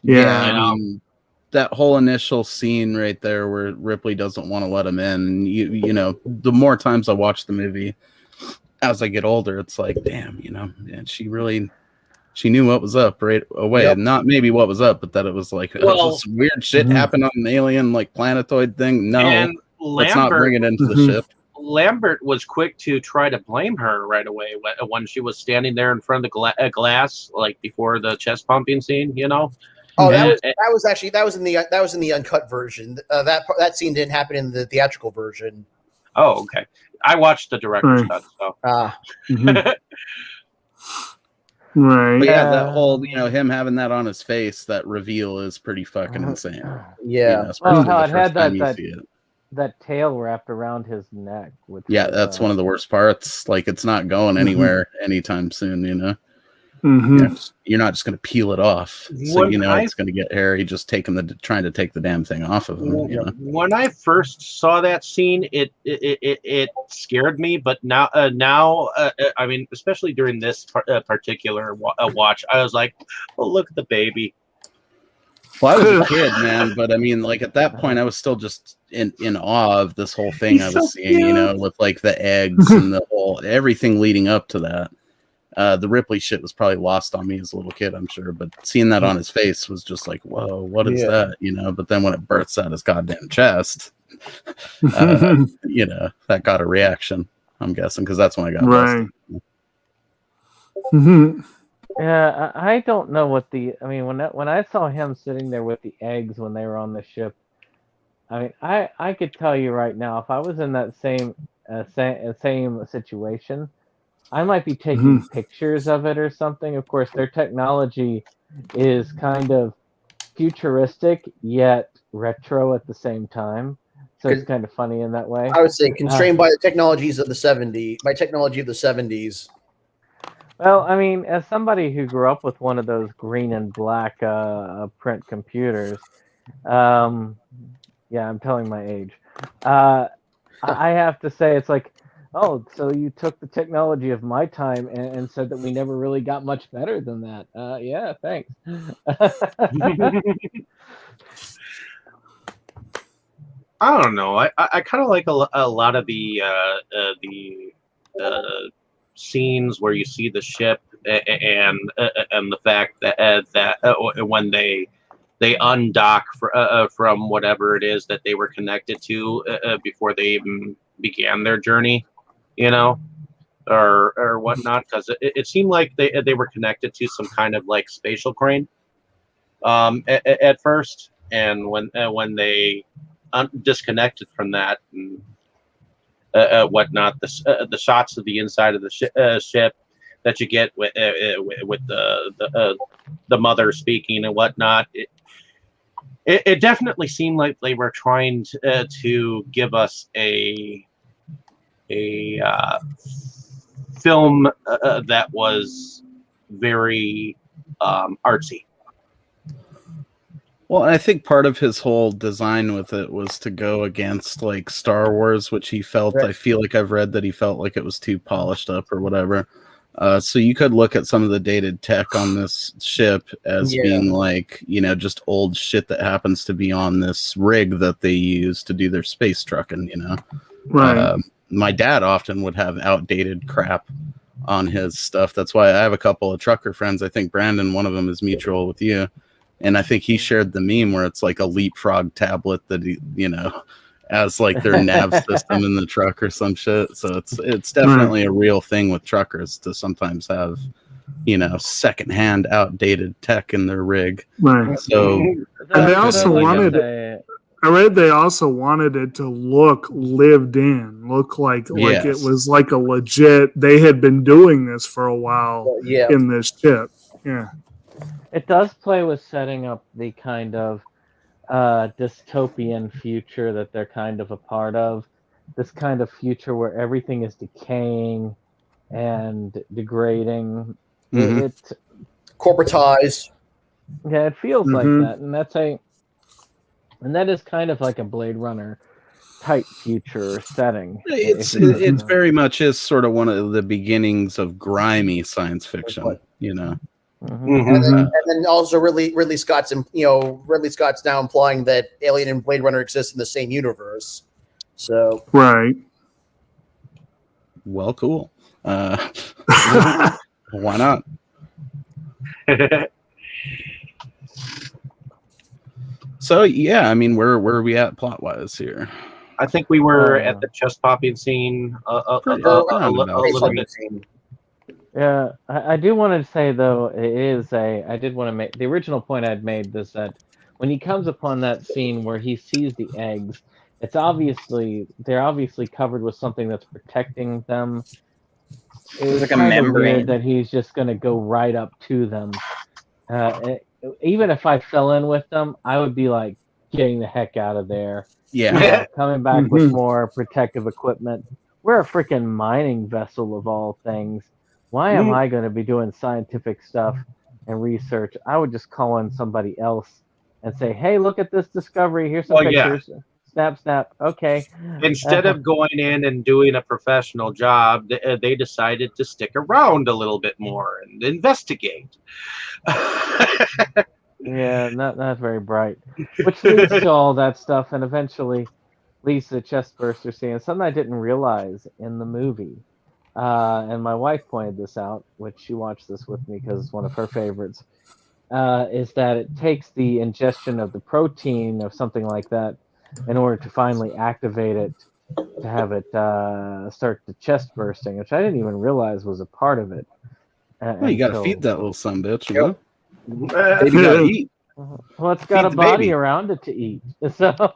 Yeah. That whole initial scene right there where Ripley doesn't want to let him in. And the more times I watch the movie as I get older, it's like, damn, she knew what was up right away. Yep. Not maybe what was up, but that it was like, this weird shit happened on an alien, like, planetoid thing. No, let's not bring it into the ship. Lambert was quick to try to blame her right away when she was standing there in front of the glass, like before the chest pumping scene, Oh, that was in the uncut version. That scene didn't happen in the theatrical version. Oh, okay. I watched the director's Right. cut, so. Mhm. Right. But yeah, Yeah. that whole, him having that on his face, that reveal is pretty fucking insane. Yeah. Especially how the it had first time that- you see it. That tail wrapped around his neck. Which Yeah, was, that's one of the worst parts. Like, it's not going anywhere anytime soon, Mhm. You're not just going to peel it off. So, When I- it's going to get Harry just trying to take the damn thing off of him, When I first saw that scene, it scared me. But now, I mean, especially during this particular watch, I was like, "Oh, look at the baby." Well, I was a kid, man, but I mean, like at that point, I was still just in awe of this whole thing He's I was so seeing, cute. with like the eggs and the whole everything leading up to that. The Ripley shit was probably lost on me as a little kid, I'm sure, but seeing that on his face was just like, whoa, what is that? But then when it bursts out his goddamn chest, that got a reaction, I'm guessing, because that's when I got Right. busted. Mhm. Yeah, I don't know what I mean, when I saw him sitting there with the eggs when they were on the ship, I mean, I could tell you right now, if I was in that same situation, I might be taking pictures of it or something. Of course, their technology is kind of futuristic yet retro at the same time, so it's kind of funny in that way. I would say constrained by the technologies of the 70s, by technology of the 70s. Well, I mean, as somebody who grew up with one of those green and black print computers, yeah, I'm telling my age. I have to say, it's like, oh, so you took the technology of my time and said that we never really got much better than that. Yeah, thanks. I don't know. I kind of like a lot of the scenes where you see the ship and the fact that when they undock from whatever it is that they were connected to before they even began their journey, or whatnot, because it seemed like they were connected to some kind of like spatial crane at first, and when they disconnected from that and whatnot, the shots of the inside of the ship that you get with the mother speaking and whatnot, it definitely seemed like they were trying to give us a film that was very artsy. Well, I think part of his whole design with it was to go against like Star Wars, which he felt, I feel like I've read that he felt like it was too polished up or whatever. So you could look at some of the dated tech on this ship as being like, just old shit that happens to be on this rig that they use to do their space trucking, Right. My dad often would have outdated crap on his stuff. That's why I have a couple of trucker friends. I think Brandon, one of them is mutual with you. And I think he shared the meme where it's like a leapfrog tablet that he, as like their nav system in the truck or some shit. So it's definitely a real thing with truckers to sometimes have, secondhand outdated tech in their rig. Right. So And they also wanted. I read they also wanted it to look lived in, look like it was like a legit. They had been doing this for a while in this ship. Yeah. It does play with setting up the kind of dystopian future that they're kind of a part of. This kind of future where everything is decaying and degrading. It corporatized. Yeah, it feels like that, and that is kind of like a Blade Runner type future setting. It's very much is sort of one of the beginnings of grimy science fiction, And then also Ridley Scott's now implying that Alien and Blade Runner exist in the same universe. So right. Well, cool. Why not? So yeah, I mean, where are we at plot wise here? I think we were at the chest popping scene a little bit. Yeah, I do want to say though, I did want to make the original point I'd made is that when he comes upon that scene where he sees the eggs, they're obviously covered with something that's protecting them. It was like a kind of membrane. weird that he's just going to go right up to them. Even if I fell in with them, I would be like getting the heck out of there. Yeah. Coming back with more protective equipment. We're a freaking mining vessel of all things. Why am I going to be doing scientific stuff and research? I would just call in somebody else and say, "Hey, look at this discovery. Here's some Well, yeah. pictures." Snap, snap. Okay. Instead of going in and doing a professional job, they decided to stick around a little bit more and investigate. Yeah, not very bright. Which leads to all that stuff, and eventually leads to the chest burster scene. Something I didn't realize in the movie, and my wife pointed this out, which she watched this with me because it's one of her favorites, is that it takes the ingestion of the protein of something like that in order to finally activate it to have it start the chest bursting, which I didn't even realize was a part of it. Well, you got to until- feed that little son bitch, you Yep. know? Baby got to eat. Well, it's got Feed a the body baby. around it to eat. So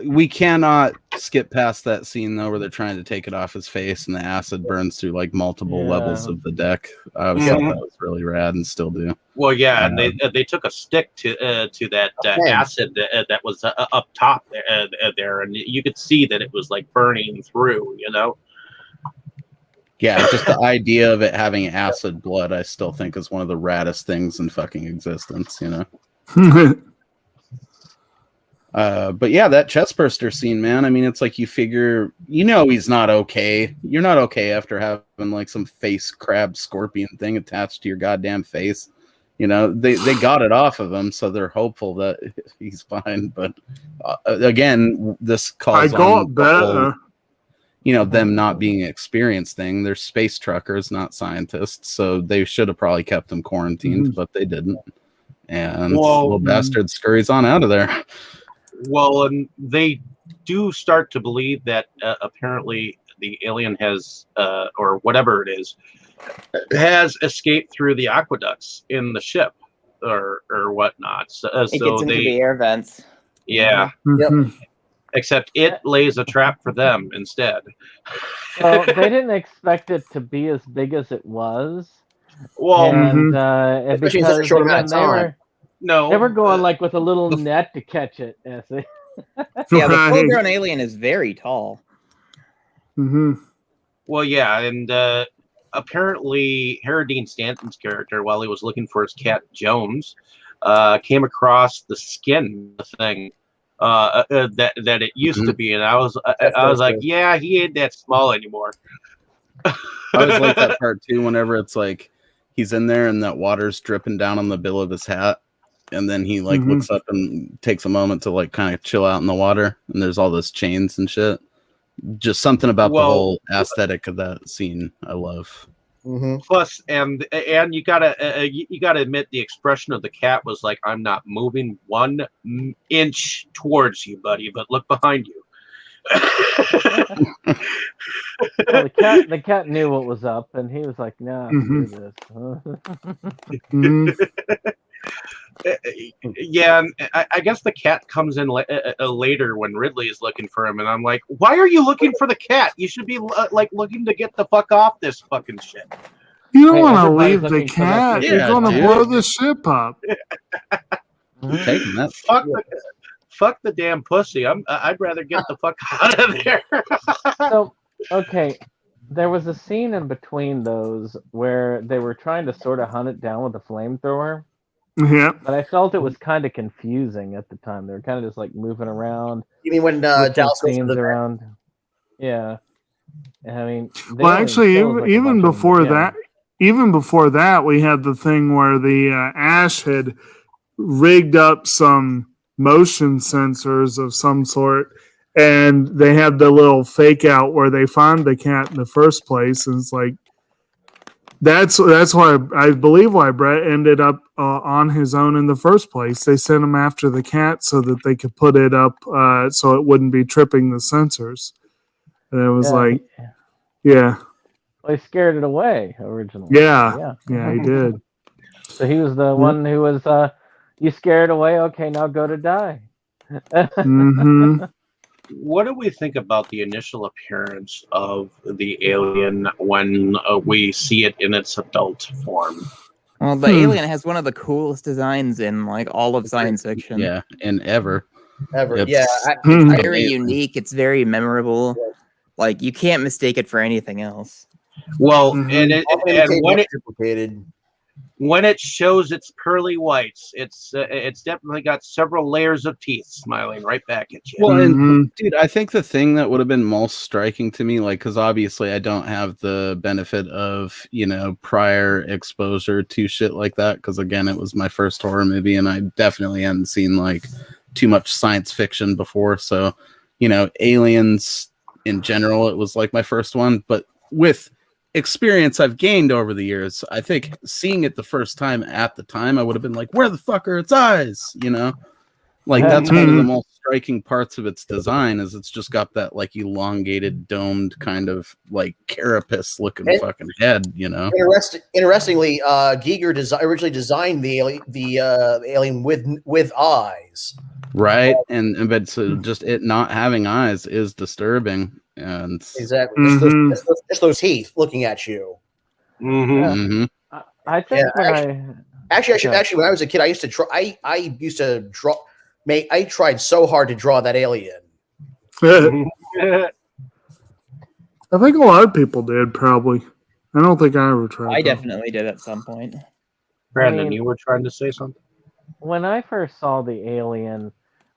We cannot skip past that scene though, where they're trying to take it off his face, and the acid burns through like multiple levels of the deck. I always thought that was really rad, and still do. Well, yeah, and they took a stick to that acid that was up top there, and you could see that it was like burning through. You know. Yeah, just the idea of it having acid blood, I still think is one of the raddest things in fucking existence. You know. But yeah, that chest burster scene, man. I mean, it's like you figure, he's not okay. You're not okay after having like some face crab scorpion thing attached to your goddamn face. You know, they got it off of him, so they're hopeful that he's fine. But again, this calls I got on the whole, better. them not being experienced thing. They're space truckers, not scientists, so they should have probably kept him quarantined, but they didn't. And little bastard scurries on out of there. Well, and they do start to believe that apparently the alien has, or whatever it is, has escaped through the aqueducts in the ship, or whatnot. So, It gets into the air vents. Yeah. Mhm. Except it lays a trap for them instead. So they didn't expect it to be as big as it was. Well, And Especially in such a because short amount of again, time. no. they were going like with a little net to catch it. As they, Yeah, the Right. full-grown alien is very tall. Mhm. Well, yeah, and apparently Harry Dean Stanton's character, while he was looking for his cat Jones, came across the skin thing that it used to be, and I was like, yeah, he ain't that small anymore. I always like that part too. Whenever it's like he's in there and that water's dripping down on the bill of his hat, and then he like looks up and takes a moment to like kind of chill out in the water, and there's all those chains and shit. Just something about the whole aesthetic of that scene I love. Plus, and you gotta admit, the expression of the cat was like, I'm not moving 1 inch towards you, buddy, but look behind you. well, the cat knew what was up, and he was like, "Nah, do this." Yeah, and I guess the cat comes in later when Ridley is looking for him, and I'm like, why are you looking for the cat? You should be like looking to get the fuck off this fucking shit. You don't Hey, want to everybody's leave the looking for that cat. Yeah, You're going to dude. blow the ship up. Taking that. Fuck the damn pussy. I'd rather get the fuck out of there. So, okay, there was a scene in between those where they were trying to sort of hunt it down with a flamethrower, Yeah. but I felt it was kind of confusing at the time. They were kind of just like moving around, You mean when switching Dallas goes to scenes the around. Yeah, I mean, they Well, only actually, killed, like, a even bunch of before them, yeah. that, we had the thing where the Ash had rigged up some motion sensors of some sort, and they had the little fake out where they found the cat in the first place, and it's like that's why I believe why Brett ended up on his own in the first place. They sent him after the cat so that they could put it up so it wouldn't be tripping the sensors, and it was like, yeah. Well, he scared it away originally. Yeah, he did. So he was the one who was, you scared away. Okay, now go to die. Mm-hmm. What do we think about the initial appearance of the alien when we see it in its adult form? Well, the alien has one of the coolest designs in like all of science fiction. Yeah, and ever. Ever. It's- Yeah. Hmm. It's very amazing. unique. It's very memorable. Like you can't mistake it for anything else. Well, Mhm. and Often and imitated, when not it duplicated. when it shows its pearly whites, it's definitely got several layers of teeth smiling right back at you. Well, Mhm. and dude, I think the thing that would have been most striking to me, like, because obviously I don't have the benefit of, prior exposure to shit like that. Because again, it was my first horror movie, and I definitely hadn't seen like too much science fiction before. So, aliens in general, it was like my first one. But with experience I've gained over the years, I think seeing it the first time at the time, I would have been like, where the fuck are its eyes? Like that's one of the most striking parts of its design is it's just got that like elongated domed kind of like carapace looking fucking head, Interestingly, Giger originally designed the alien with eyes. right? And but so just it not having eyes is disturbing. And Exactly. Mhm. Just those teeth looking at you. Mm-hmm. Mhm. I think Actually, when I was a kid, I used to try. I used to draw. I tried so hard to draw that alien. I think a lot of people did, probably. I don't think I ever tried. I though. definitely did at some point. Brandon, I mean- you were trying to say something? When I first saw the alien,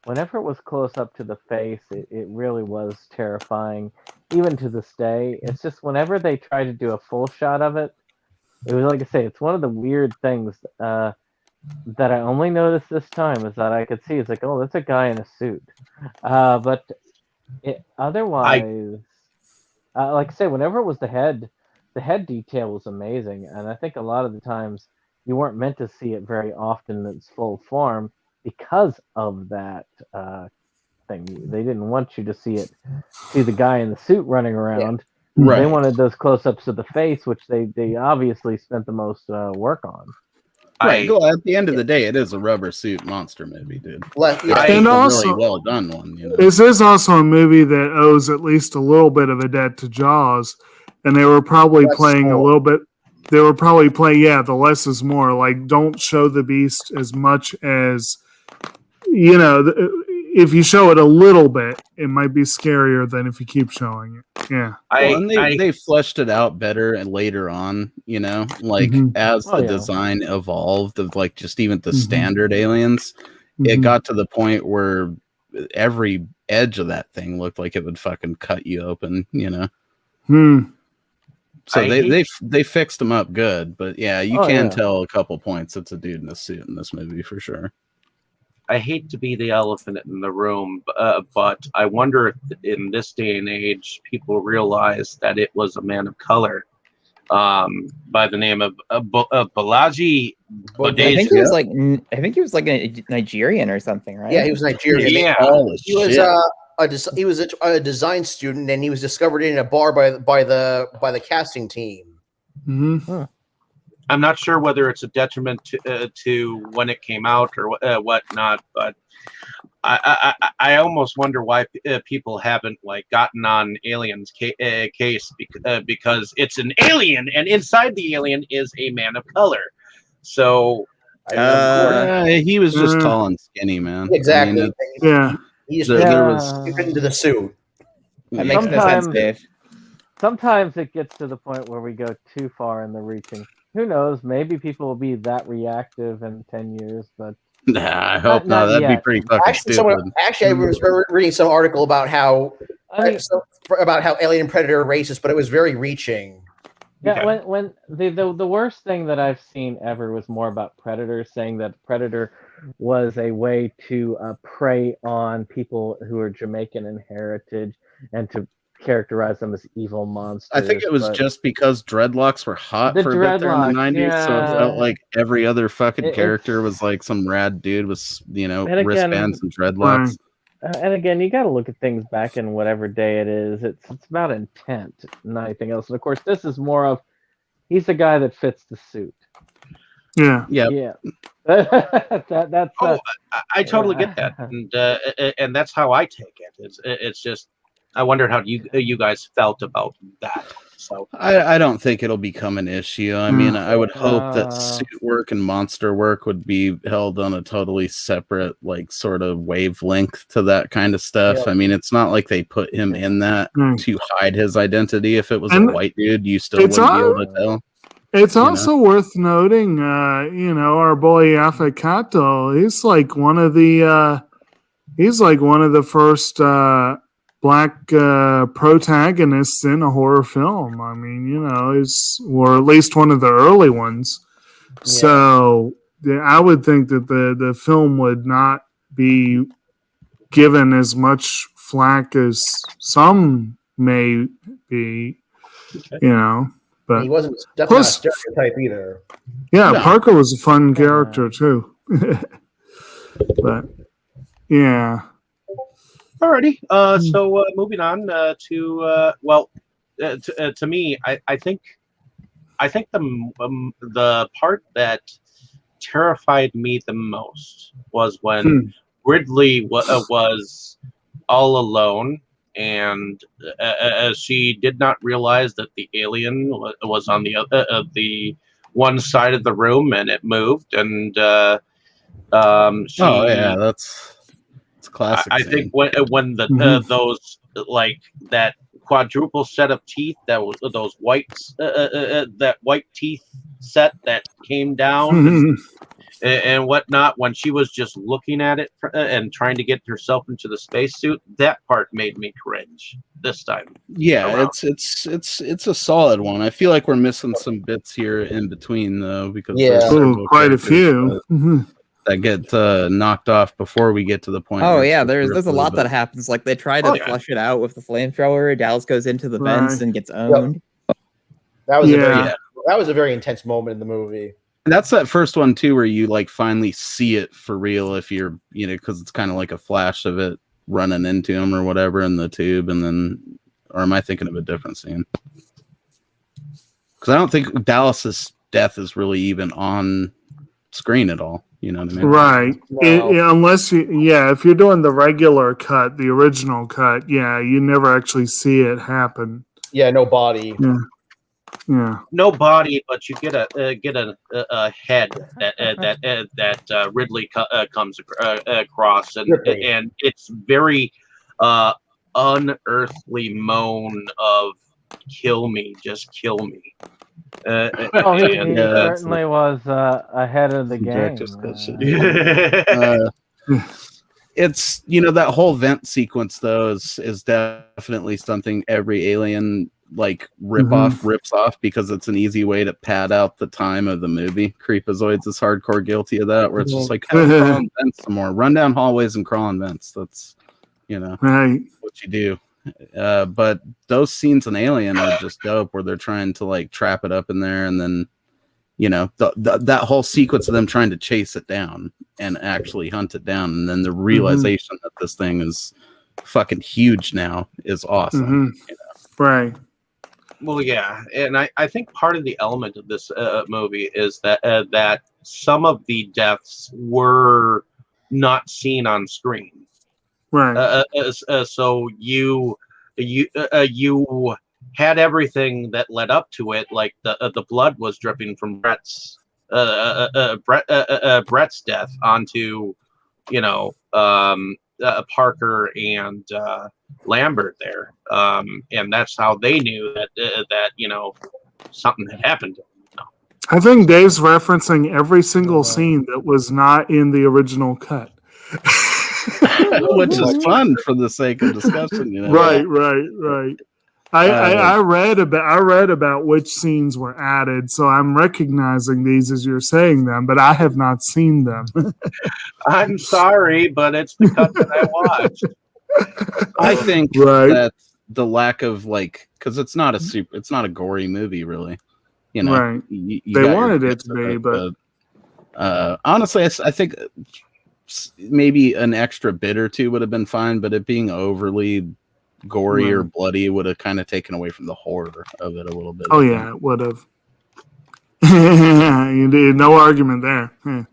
whenever it was close up to the face, it really was terrifying. Even to this day, it's just whenever they try to do a full shot of it, it was like I say, it's one of the weird things that I only noticed this time is that I could see it's like, oh, that's a guy in a suit. But otherwise, like I say, whenever it was the head detail was amazing, and I think a lot of the times you weren't meant to see it very often in its full form because of that thing. They didn't want you to see the guy in the suit running around. Right. They wanted those close-ups of the face, which they obviously spent the most work on. Right. Well, at the end of the day, it is a rubber suit monster movie, dude. And It's a also, really well done one. this is also a movie that owes at least a little bit of a debt to Jaws, and they were probably playing a little bit. They were probably playing, the less is more. Like, don't show the beast as much as if you show it a little bit, it might be scarier than if you keep showing it. Yeah. And they fleshed it out better and later on, like as the design evolved of like just even the standard aliens, it got to the point where every edge of that thing looked like it would fucking cut you open, So they fixed them up good, but yeah, you can tell a couple points it's a dude in a suit in this movie for sure. I hate to be the elephant in the room, but I wonder if in this day and age people realize that it was a man of color by the name of Balaji Bodesia. I think he was like a Nigerian or something, right? Yeah, he was Nigerian. Yeah. He was a design student, and he was discovered in a bar by the casting team. Mm-hmm. I'm not sure whether it's a detriment to when it came out or whatnot, but I almost wonder why people haven't like gotten on Alien's case because it's an alien, and inside the alien is a man of color. So he was just tall and skinny, man. Exactly. Yeah. He just there was fit into the suit. That makes no sense, Dave. Sometimes it gets to the point where we go too far in the reaching. Who knows? Maybe people will be that reactive in 10 years, but I hope not. That'd be pretty fucking stupid. I was reading some article about how Alien and Predator are racist, but it was very reaching. Yeah, okay. when the worst thing that I've seen ever was more about Predator, saying that Predator was a way to prey on people who are Jamaican in heritage and to characterize them as evil monsters. I think it was just because dreadlocks were hot for a bit there in the 90s, so it felt like every other fucking character was like some rad dude with, wristbands and dreadlocks. And again, you got to look at things back in whatever day it is. It's about intent, not anything else. And of course, this is more of he's the guy that fits the suit. Yeah. Yeah. That's I totally get that, and that's how I take it. It's just I wondered how you guys felt about that. So I don't think it'll become an issue. I mean, I would hope that suit work and monster work would be held on a totally separate, like, sort of wavelength to that kind of stuff. Yeah. I mean, it's not like they put him in that to hide his identity. If it was a white dude, you still wouldn't be able to tell. It's also worth noting, our boy Afikato. He's like one of the first black protagonists in a horror film. I mean, or at least one of the early ones. Yeah. So I would think that the film would not be given as much flack as some may be, But he wasn't definitely not a stereotype either. Yeah, no. Parker was a fun character too. But yeah. Alrighty. So moving on to me, I think the part that terrified me the most was when Ridley was all alone. And she did not realize that the alien was on the one side of the room, and it moved. And it's classic. I think when those like that quadruple set of teeth that was those that white teeth set that came down. And whatnot, when she was just looking at it and trying to get herself into the spacesuit, that part made me cringe this time. Yeah, it's a solid one. I feel like we're missing some bits here in between though, because there's quite a few that get knocked off before we get to the point. Oh yeah, there's a lot that happens. Like they try to flush it out with the flamethrower. Dallas goes into the vents and gets owned. Yep. That was a very intense moment in the movie. That's that first one too, where you like finally see it for real. If you're, because it's kind of like a flash of it running into him or whatever in the tube, and then, or am I thinking of a different scene? Because I don't think Dallas's death is really even on screen at all. You know what I mean? Right. No. Unless if you're doing the regular cut, the original cut, you never actually see it happen. Yeah, no body. Yeah. No body, but you get a head that Ridley comes across, and it's very unearthly moan of "kill me, just kill me." He certainly was ahead of the game. It's that whole vent sequence though is definitely something every Alien rips off because it's an easy way to pad out the time of the movie. Creepazoids is hardcore guilty of that, where it's just like crawl in vents some more, run down hallways and crawl in vents. That's right. what you do. But those scenes in Alien are just dope, where they're trying to trap it up in there, and then that whole sequence of them trying to chase it down and actually hunt it down, and then the realization that this thing is fucking huge now is awesome. Right. Well, yeah, and I think part of the element of this movie is that some of the deaths were not seen on screen. Right. So you had everything that led up to it, like the blood was dripping from Brett's death onto Parker and Lambert there, and that's how they knew that something had happened to him. I think Dave's referencing every single scene that was not in the original cut. Which is fun for the sake of discussion, Right. I read about which scenes were added, so I'm recognizing these as you're saying them, but I have not seen them. I'm sorry, but it's the cut that I watched. I think that the lack of because it's not a gory movie, really. Right. They wanted it to be, but honestly, I think maybe an extra bit or two would have been fine, but it being overly gory or bloody would have kind of taken away from the horror of it a little bit. Oh yeah, it would have. No argument there. Yeah.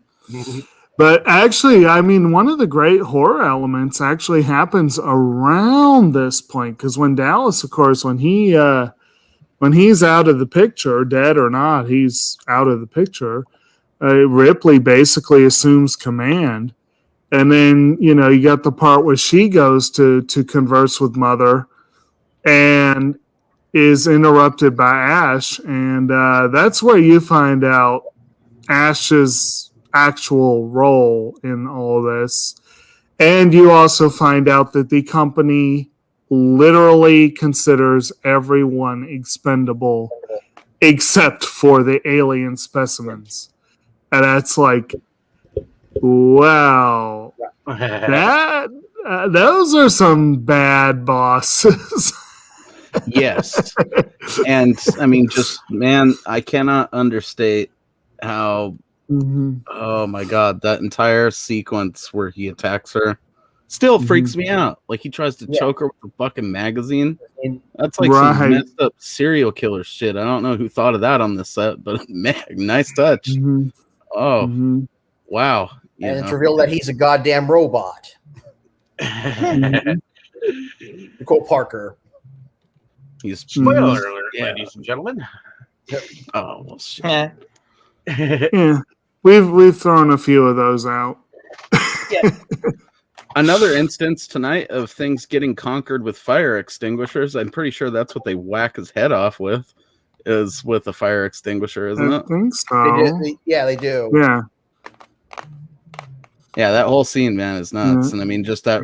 But actually, I mean, one of the great horror elements actually happens around this point, because when Dallas, of course, when he's out of the picture, dead or not, he's out of the picture. Ripley basically assumes command, and then you got the part where she goes to converse with Mother, and is interrupted by Ash, and that's where you find out Ash's actual role in all this. And you also find out that the company literally considers everyone expendable except for the alien specimens. And that's like, wow, that those are some bad bosses. Yes. And I mean, just, man, I cannot understate how, oh my God, that entire sequence where he attacks her still freaks me out. Like, he tries to choke her with a fucking magazine. That's like some messed up serial killer shit. I don't know who thought of that on the set, but man, nice touch. Oh, wow. And it's revealed that he's a goddamn robot. Nicole Parker. He's Spoiler alert, ladies and gentlemen. Oh, well, shit. Yeah, we've thrown a few of those out. Another instance tonight of things getting conquered with fire extinguishers. I'm pretty sure that's what they whack his head off with, is with a fire extinguisher, isn't it? I think so. They do. Yeah. Yeah, that whole scene, man, is nuts. And I mean, just that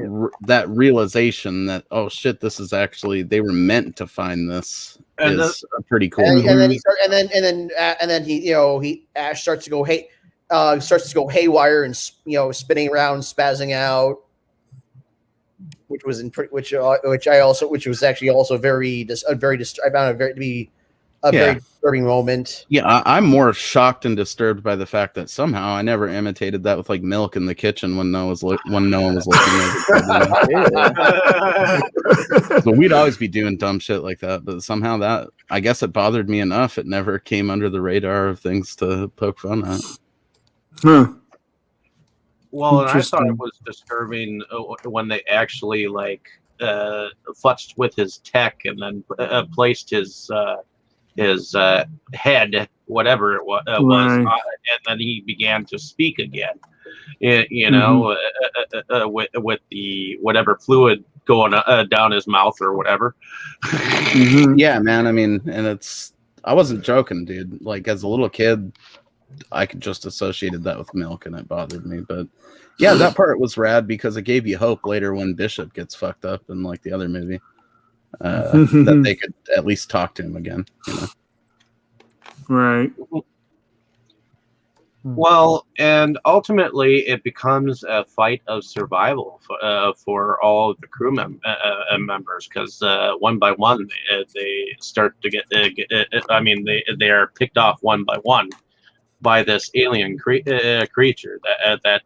realization that, oh shit, this is actually, they were meant to find this, and is pretty cool. And then Ash starts to go haywire and spinning around, spazzing out, which was actually also very disturbing moment. Yeah, I'm more shocked and disturbed by the fact that somehow I never imitated that with like milk in the kitchen when no one was looking. So we'd always be doing dumb shit like that, but somehow that, I guess it bothered me enough. It never came under the radar of things to poke fun at. Well, and I thought it was disturbing when they actually futzed with his tech and then placed his head, whatever it was, and then he began to speak again. With the whatever fluid going down his mouth or whatever. Yeah, man. I mean, and I wasn't joking, dude. Like, as a little kid, I could just associated that with milk, and it bothered me. But yeah, that part was rad because it gave you hope later when Bishop gets fucked up in like the other movie. That they could at least talk to him again, Right. Well, and ultimately it becomes a fight of survival for all of the crew members, because one by one they start to get they are picked off one by one by this alien creature that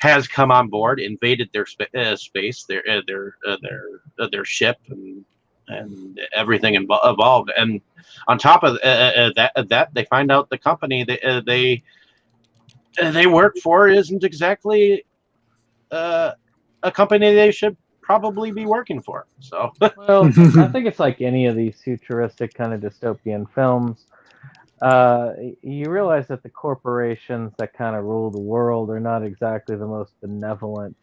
has come on board, invaded their space, their ship, and everything evolved. And on top of that, they find out the company they work for isn't exactly a company they should probably be working for. So, well, I think it's like any of these futuristic kind of dystopian films. You realize that the corporations that kind of rule the world are not exactly the most benevolent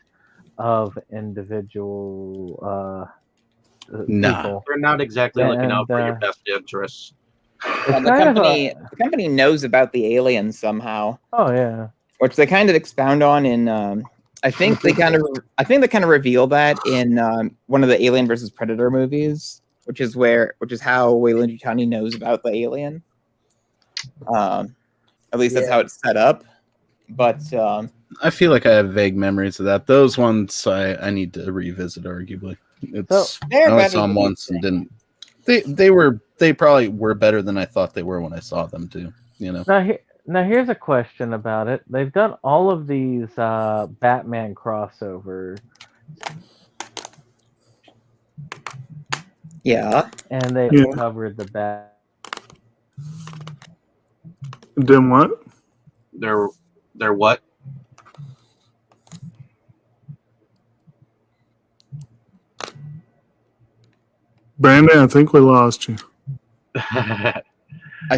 of individual people. They're not exactly looking out for your best interests. The company knows about the aliens somehow. Oh yeah, which they kind of expound on in. I think they kind of reveal that in one of the Alien versus Predator movies, which is how Weyland Yutani knows about the alien. At least that's how it's set up. But I feel like I have vague memories of that. Those ones I need to revisit. Arguably, I saw them once and didn't. They probably were better than I thought they were when I saw them too. Now here's a question about it. They've done all of these Batman crossovers. Yeah. And they've covered the Bat. Done what? They're They're what? Brandon, I think we lost you. I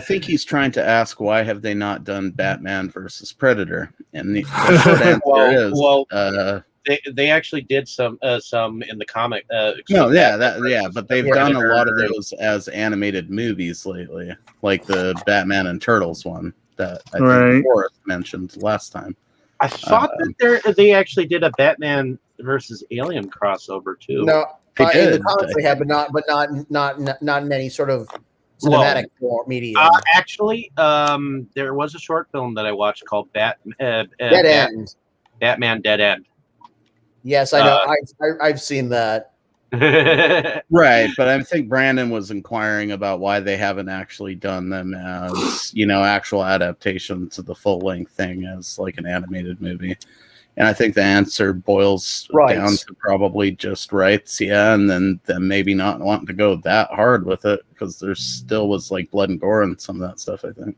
think he's trying to ask why have they not done Batman versus Predator, and the short answer is they actually did some in the comic. But they've done a lot of those as animated movies lately, like the Batman and Turtles one that I think Forrest mentioned last time. I thought that they actually did a Batman versus Alien crossover too. No, They in the did. comics they have, but not in any sort of cinematic medium. Actually, there was a short film that I watched called Dead End. Batman Dead End. Yes, I know. I've seen that. Right, but I think Brandon was inquiring about why they haven't actually done them as, actual adaptations of the full-length thing as like an animated movie. And I think the answer boils down to probably just rights, and then maybe not wanting to go that hard with it because there still was like blood and gore and some of that stuff, I think.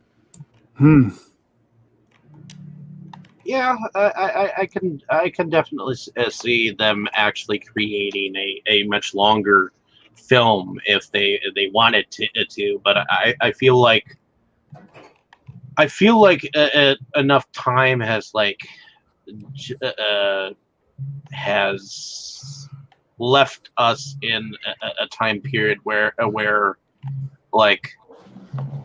Yeah, I can definitely see them actually creating a much longer film if they wanted to, but I feel like enough time has has left us in a time period where like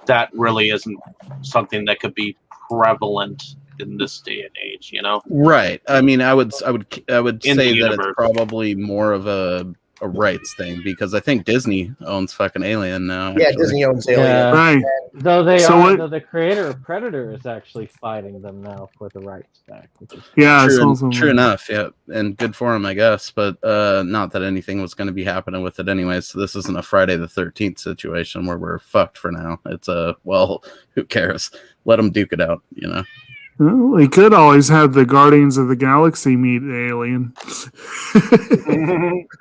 that really isn't something that could be prevalent in this day and age, Right. I mean, I would say that it's probably more of a rights thing because I think Disney owns fucking Alien now. Yeah, Disney owns Alien. Yeah. Right. Though the creator of Predator is actually fighting them now for the rights back. Which is true enough. Yeah, and good for him, I guess. But not that anything was going to be happening with it anyway. So this isn't a Friday the 13th situation where we're fucked for now. It's who cares? Let them duke it out. Well, we could always have the Guardians of the Galaxy meet the Alien.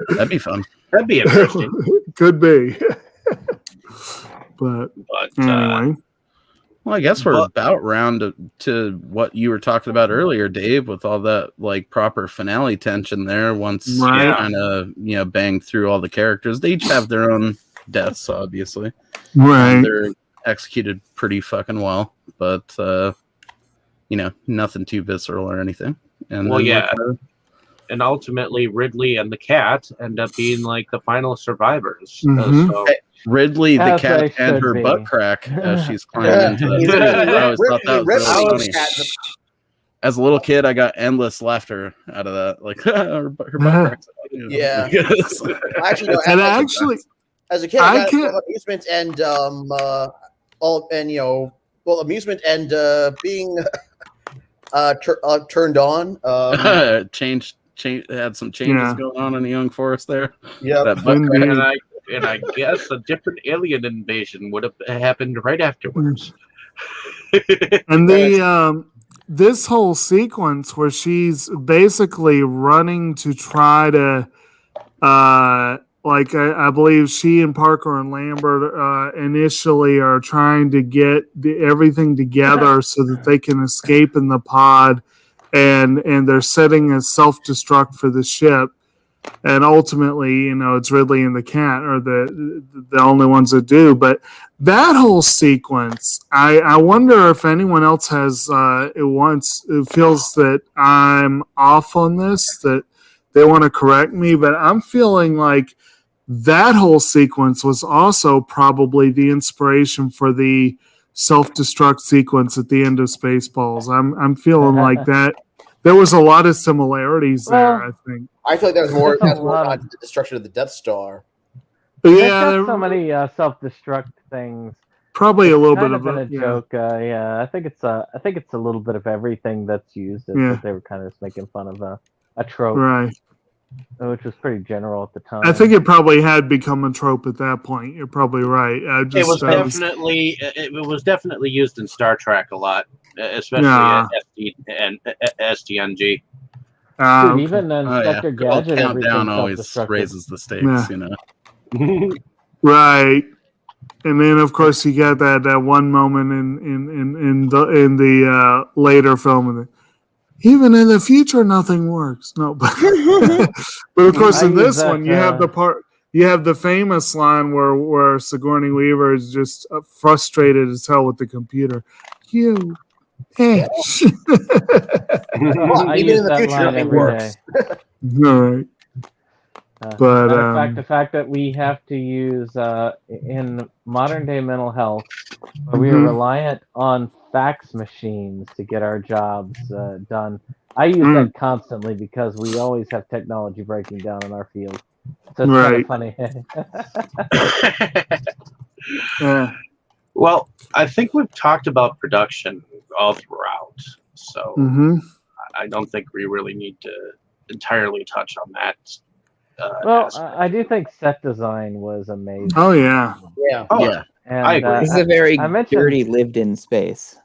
That'd be fun. That'd be interesting. Could be. But anyway. Well, I guess we're about round to what you were talking about earlier, Dave, with all that proper finale tension there. Once you kind of bang through all the characters, they each have their own deaths, obviously. Right. They're executed pretty fucking well, but nothing too visceral or anything. And and ultimately Ridley and the cat end up being like the final survivors. Mm-hmm. Ridley, the cat, and her butt crack as she's climbing into that. I always thought that was really funny. As a little kid, I got endless laughter out of that. Like her butt crack. Yeah. Actually, no. As a kid, I got amusement and amusement and being turned on. Change had some changes going on in the young forest there. Yeah, and I guess a different alien invasion would have happened right afterwards. And this whole sequence where she's basically running to try to I believe she and Parker and Lambert initially are trying to get everything together so that they can escape in the pod, and they're setting a self-destruct for the ship, and ultimately, it's Ridley and the cat are the only ones that do. But that whole sequence, I wonder if anyone else has feels that I'm off on this, that they want to correct me, but I'm feeling like that whole sequence was also probably the inspiration for the self-destruct sequence at the end of Spaceballs. I'm feeling like that. There was a lot of similarities there, I think. I feel like that was more on the destruction of the Death Star. Yeah, there's so many self-destruct things. Probably a little bit of a joke. I think it's a little bit of everything that's used. That they were kind of just making fun of a trope, right? Which was pretty general at the time. I think it probably had become a trope at that point. You're probably right. It was definitely used in Star Trek a lot, especially at STNG. Dude, even Inspector Gadget, Countdown always raises the stakes, Right. And then, of course, you got that one moment in the later film. Even in the future, nothing works. No, but but of course, I in use this that, one, you have the part. You have the famous line where Sigourney Weaver is just frustrated as hell with the computer. You bitch. I Even use in the that future, line nothing every works. day. All right. But Matter of fact, the fact that we have to use in modern day mental health, where we are reliant on fax machines to get our jobs done. I use that constantly because we always have technology breaking down in our field. So it's kind of funny. Yeah. Well, I think we've talked about production all throughout, so I don't think we really need to entirely touch on that. Well, aspect. I do think set design was amazing. Oh yeah. Yeah. Oh, Yeah. And I agree. This is a very I mentioned- dirty lived-in space.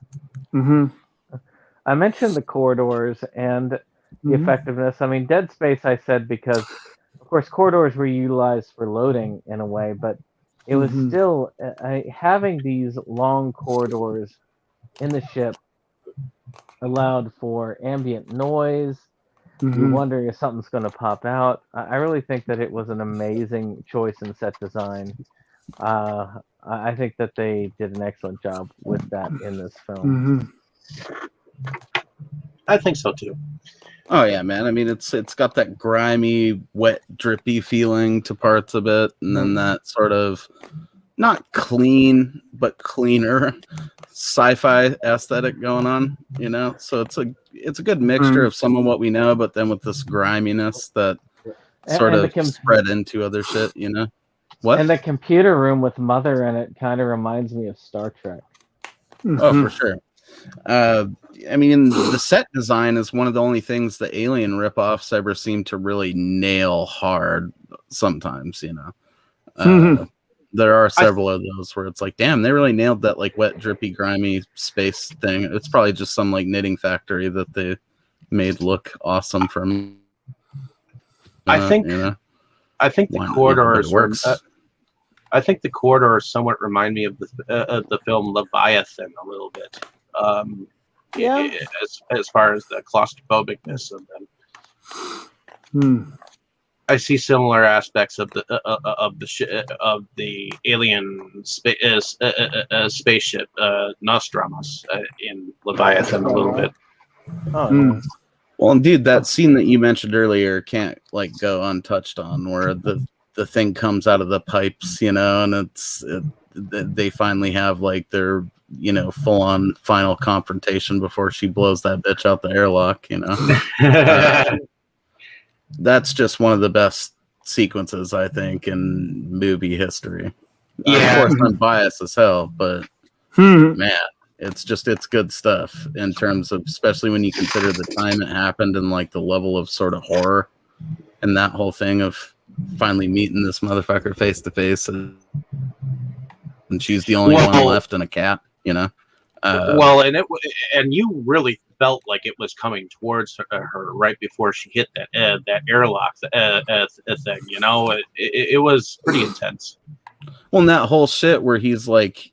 I mentioned the corridors and the effectiveness. I mean, Dead Space, I said because, of course, corridors were utilized for loading in a way, but it was still having these long corridors in the ship allowed for ambient noise. You're wondering if something's going to pop out. I really think that it was an amazing choice in set design. I think that they did an excellent job with that in this film. I think so too. Oh yeah, man. I mean, it's got that grimy, wet, drippy feeling to parts of it, and then that sort of not clean but cleaner sci-fi aesthetic going on. You know, so it's a good mixture of some of what we know, but then with this griminess that sort of spread into other shit. You know, what? And the computer room with Mother in it kind of reminds me of Star Trek. Oh, for sure. I mean, the set design is one of the only things the Alien ripoffs ever seem to really nail hard sometimes, you know. There are several of those where it's like, damn, they really nailed that like wet, drippy, grimy space thing. It's probably just some like knitting factory that they made look awesome from. I think you know, I think the why not? corridors It works. I think the corridors somewhat remind me of the film Leviathan a little bit. Yeah. As far as the claustrophobicness of them. I see similar aspects of the alien spaceship Nostradamus in Leviathan a little bit. Oh, Well, indeed, that scene that you mentioned earlier can't like go untouched on, where the thing comes out of the pipes, you know, and they finally have like their, you know, full on final confrontation before she blows that bitch out the airlock, you know. That's just one of the best sequences, I think, in movie history. Yeah. Of course, I'm biased as hell, but man, it's good stuff in terms of, especially when you consider the time it happened and like the level of sort of horror and that whole thing of finally meeting this motherfucker face to face, and she's the only one left and a cat, you know. And you really felt like it was coming towards her right before she hit that airlock thing. You know, it was pretty intense. Well, and that whole shit where he's like,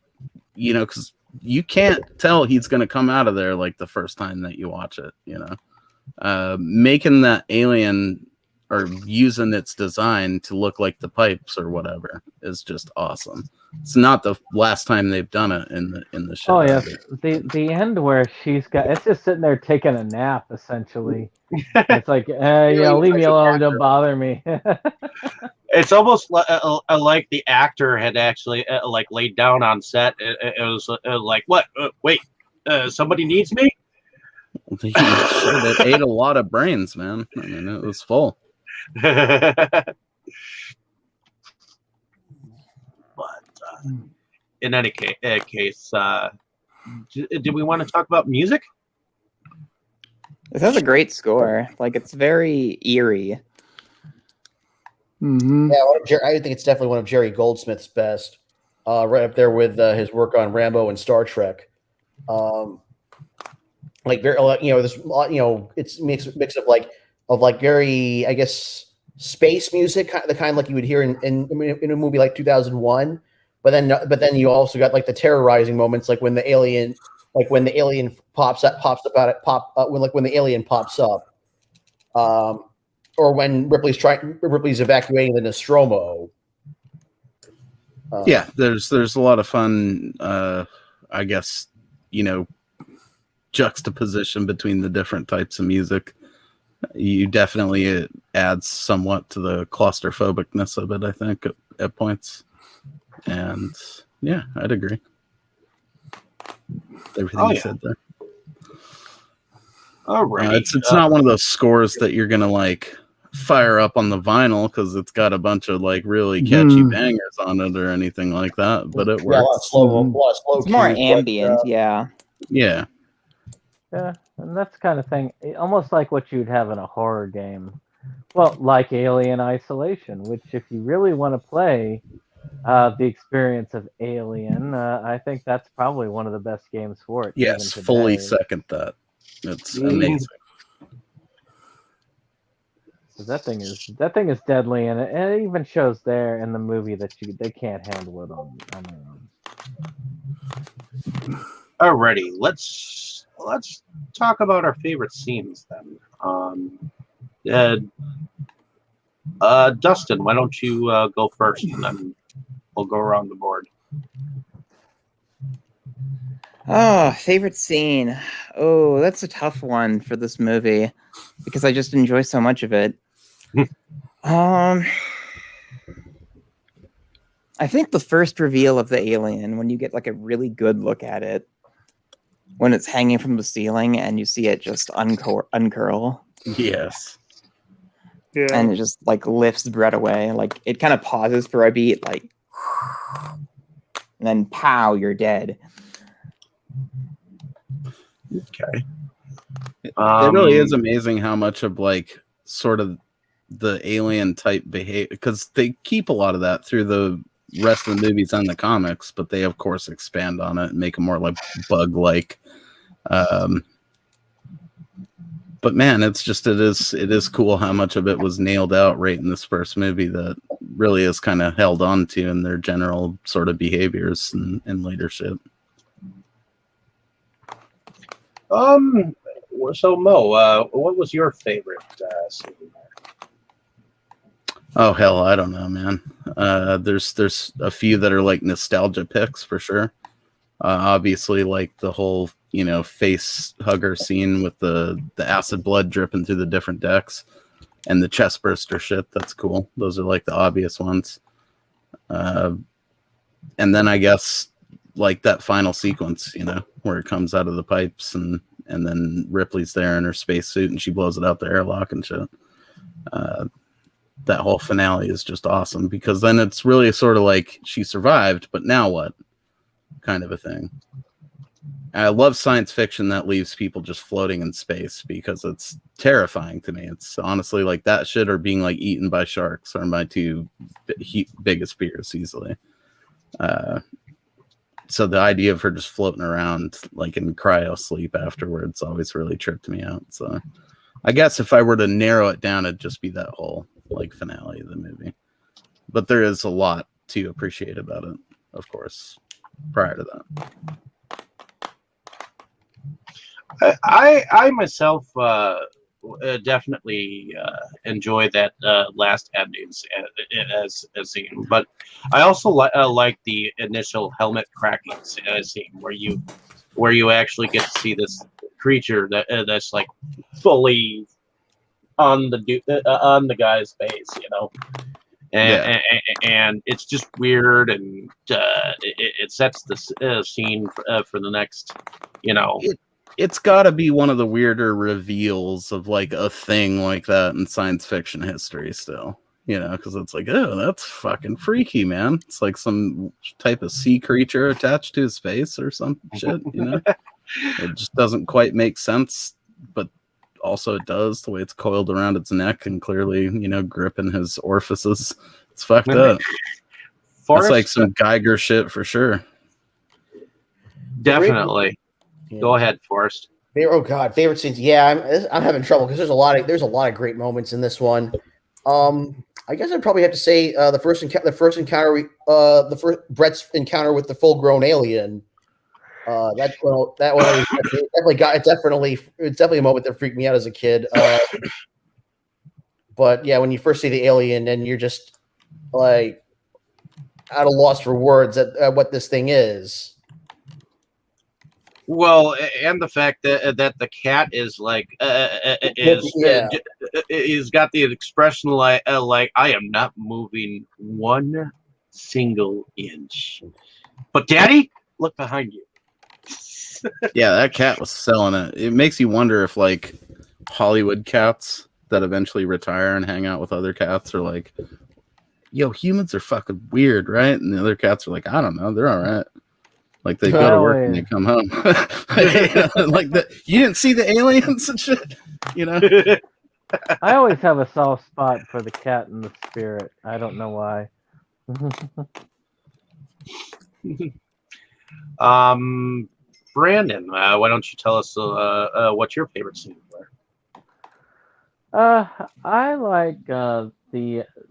you know, because you can't tell he's going to come out of there like the first time that you watch it, you know, making that alien or using its design to look like the pipes or whatever is just awesome. It's not the last time they've done it in the show. Oh yes, the end where it's just sitting there taking a nap essentially. It's like, you know, leave me alone, don't bother me. It's almost like the actor had actually like laid down on set. It was like, what? Wait, somebody needs me. It ate a lot of brains, man. I mean, it was full. But in any case, do we want to talk about music? This has a great score. Like, it's very eerie. Yeah, I think it's definitely one of Jerry Goldsmith's best, right up there with his work on Rambo and Star Trek. Like very, you know, this, you know, it's mix of like very, I guess, space music, the kind like you would hear in a movie like 2001, But then you also got like the terrorizing moments, like when the alien pops up when the alien pops up, or when Ripley's evacuating the Nostromo. Yeah, there's a lot of fun, I guess, juxtaposition between the different types of music. You definitely, it adds somewhat to the claustrophobicness of it, I think, at points. And yeah, I'd agree. Everything you said there. All right. It's not one of those scores that you're gonna like fire up on the vinyl because it's got a bunch of like really catchy bangers on it or anything like that. But it works. A lot of slow It's more cues, ambient, but, yeah. Yeah. Yeah, and that's the kind of thing, almost like what you'd have in a horror game. Well, like Alien Isolation, which if you really want to play the experience of Alien, I think that's probably one of the best games for it. Yes, even fully today. second that. It's amazing. So that thing is deadly, and it even shows there in the movie that they can't handle it on their own. Alrighty, let's talk about our favorite scenes then. Dustin, why don't you go first, and then we'll go around the board. Oh, favorite scene. Oh, that's a tough one for this movie because I just enjoy so much of it. I think the first reveal of the alien, when you get like a really good look at it, when it's hanging from the ceiling and you see it just uncurl. Yes. Yeah. And it just like lifts Brett away. Like it kind of pauses for a beat, like, and then pow, you're dead. Okay. It really is amazing how much of like sort of the alien type behavior, because they keep a lot of that through the rest of the movies and the comics, but they of course expand on it and make it more like bug like. But man, it is cool how much of it was nailed out right in this first movie that really is kind of held on to in their general sort of behaviors and later shit. So Mo, what was your favorite scene there? Oh hell, I don't know, man. There's a few that are like nostalgia picks for sure. Obviously, like the whole face hugger scene with the acid blood dripping through the different decks, and the chest burster shit. That's cool. Those are like the obvious ones. And then I guess like that final sequence, where it comes out of the pipes and then Ripley's there in her spacesuit and she blows it out the airlock and shit. That whole finale is just awesome because then it's really sort of like she survived, but now what? Kind of a thing. I love science fiction that leaves people just floating in space because it's terrifying to me. It's honestly like that shit or being like eaten by sharks are my two biggest fears easily. So the idea of her just floating around like in cryo sleep afterwards always really tripped me out. So I guess if I were to narrow it down, it'd just be that whole like finale of the movie. But there is a lot to appreciate about it, of course, prior to that. I myself definitely enjoy that last endings as a scene, but I also like the initial helmet cracking scene where you actually get to see this creature that's like fully on the guy's face, and it's just weird, and it sets the scene for the next, It's got to be one of the weirder reveals of like a thing like that in science fiction history still, because it's like, oh, that's fucking freaky, man. It's like some type of sea creature attached to his face or some shit, It just doesn't quite make sense, but also it does, the way it's coiled around its neck and clearly, gripping his orifices. It's fucked up. It's like some Geiger shit for sure. Definitely. Yeah. Go ahead, Forrest. Oh God, favorite scenes. Yeah, I'm having trouble because there's a lot of great moments in this one. I guess I'd probably have to say the first encounter, Brett's encounter with the full-grown alien. That one always it's definitely a moment that freaked me out as a kid. But yeah, when you first see the alien and you're just like at a loss for words at what this thing is. Well, and the fact that the cat is like he's got the expression like I am not moving one single inch. But Daddy, look behind you. Yeah, that cat was selling it. It makes you wonder if like Hollywood cats that eventually retire and hang out with other cats are like, yo, humans are fucking weird, right? And the other cats are like, I don't know, they're all right. Like they go to work and they come home. Like you didn't see the aliens and shit, you know? I always have a soft spot for the cat and the spirit. I don't know why. Brandon, why don't you tell us what your favorite scenes were? I like the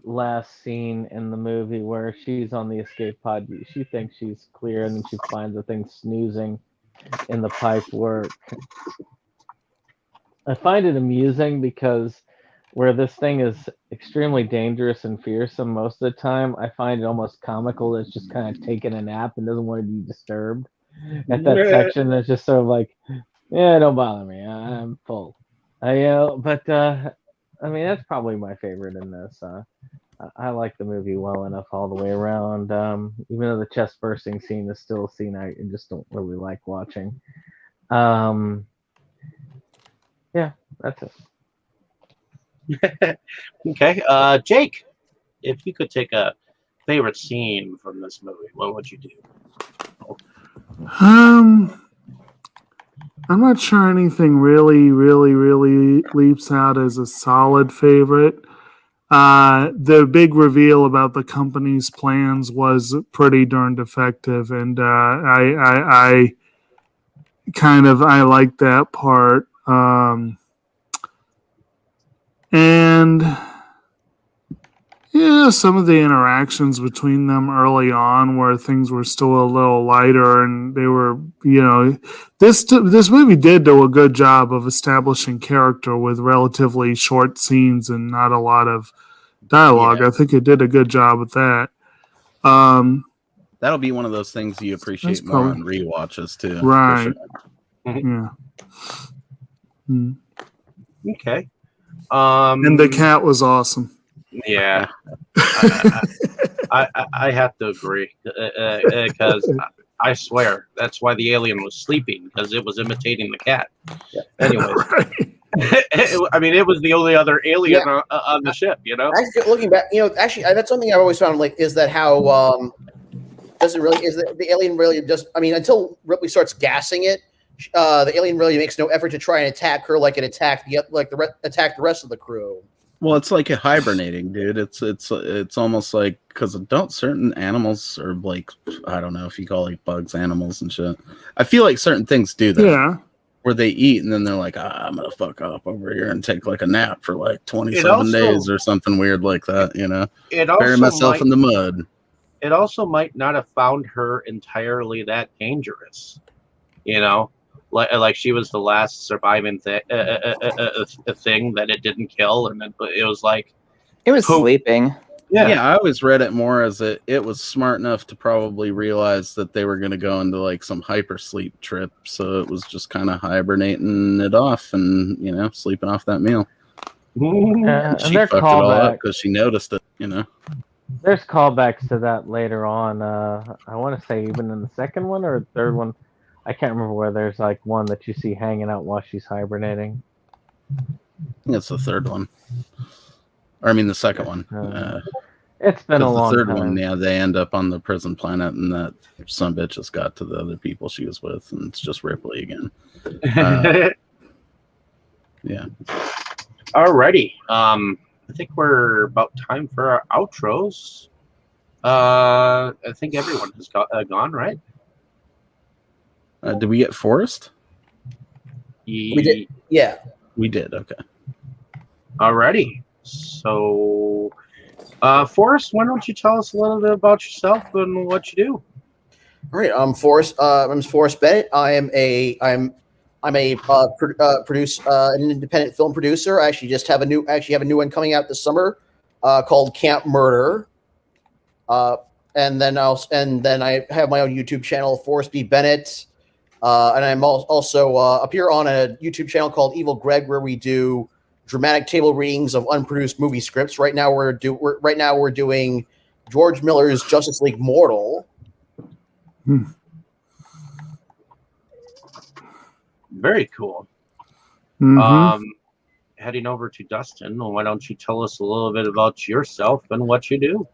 last scene in the movie where she's on the escape pod. She thinks she's clear, and then she finds the thing snoozing in the pipe work. I find it amusing because where this thing is extremely dangerous and fearsome most of the time, I find it almost comical. It's just kind of taking a nap and doesn't want to be disturbed. At that section, it's just sort of like, yeah, don't bother me. I'm full. But I mean, that's probably my favorite in this. I like the movie well enough all the way around. Even though the chest bursting scene is still a scene I just don't really like watching. Yeah, that's it. Okay, Jake, if you could take a favorite scene from this movie, what would you do? I'm not sure anything really leaps out as a solid favorite. The big reveal about the company's plans was pretty darn effective, and I like that part. And yeah, some of the interactions between them early on, where things were still a little lighter, and they were, this movie did do a good job of establishing character with relatively short scenes and not a lot of dialogue. Yeah. I think it did a good job with that. That'll be one of those things you appreciate more on rewatches too. Right. For sure. Yeah. Mm. Okay. And the cat was awesome. Yeah, I have to agree because I swear that's why the alien was sleeping, because it was imitating the cat. Yeah. Anyways, I mean, it was the only other alien on the ship. Actually, looking back, actually, that's something I've always found is that how doesn't really is that the alien really just. I mean, until Ripley starts gassing it, the alien really makes no effort to try and attack her like it attacked the rest of the crew. Well, it's like a hibernating, dude. It's almost like, because don't certain animals, or like, I don't know if you call like bugs animals and shit. I feel like certain things do that. Yeah. Where they eat and then they're like, I'm gonna fuck up over here and take like a nap for like 27 days or something weird like that, Bury myself in the mud. It also might not have found her entirely that dangerous, Like she was the last surviving thing that it didn't kill, and then it was like it was sleeping. Yeah, I always read it more as it was smart enough to probably realize that they were going to go into like some hypersleep trip, so it was just kind of hibernating it off and sleeping off that meal. She fucked it all up because she noticed it. There's callbacks to that later on. I want to say even in the second one or the third one. I can't remember where there's like one that you see hanging out while she's hibernating. I think it's the third one. Or I mean the second one. It's been a long time. The third one, yeah, they end up on the prison planet and that sumbitch just got to the other people she was with, and it's just Ripley again. Yeah. Alrighty. I think we're about time for our outros. I think everyone has gone, right? Did we get Forrest? We did. Yeah. We did. Okay. Alrighty. So, Forrest, why don't you tell us a little bit about yourself and what you do? All right, I'm Forrest. I'm Forrest Bennett. I'm an independent film producer. I actually have a new one coming out this summer, called Camp Murder. And then I have my own YouTube channel, Forrest B. Bennett. And I'm also appear on a YouTube channel called Evil Greg, where we do dramatic table readings of unproduced movie scripts. Right now we're doing George Miller's Justice League Mortal. Very cool. Mhm. Heading over to Dustin, why don't you tell us a little bit about yourself and what you do?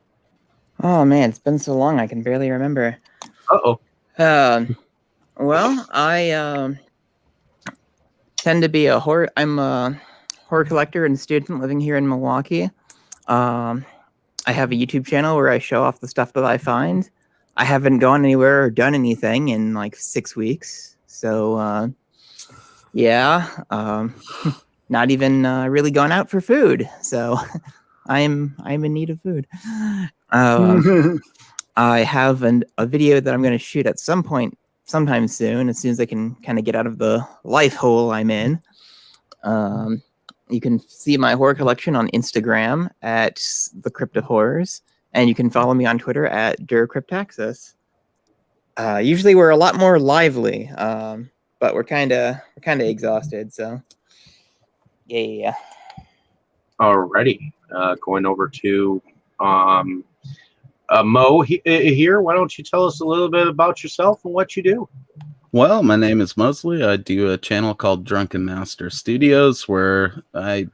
Oh man, it's been so long I can barely remember. Uh-oh. Well, I tend to be I'm a horror collector and student living here in Milwaukee. I have a YouTube channel where I show off the stuff that I find. I haven't gone anywhere or done anything in like 6 weeks. So, not even really gone out for food. So I'm in need of food. I have a video that I'm going to shoot at some point, sometime soon as I can kind of get out of the life hole I'm in. You can see my horror collection on Instagram at The Crypt of Horrors, and you can follow me on Twitter at DurCryptaxis. Usually we're a lot more lively, but we're kind of exhausted, so yeah. Alrighty. Going over to Mo here. Why don't you tell us a little bit about yourself and what you do? Well, my name is Mosley. I do a channel called Drunken Master Studios where I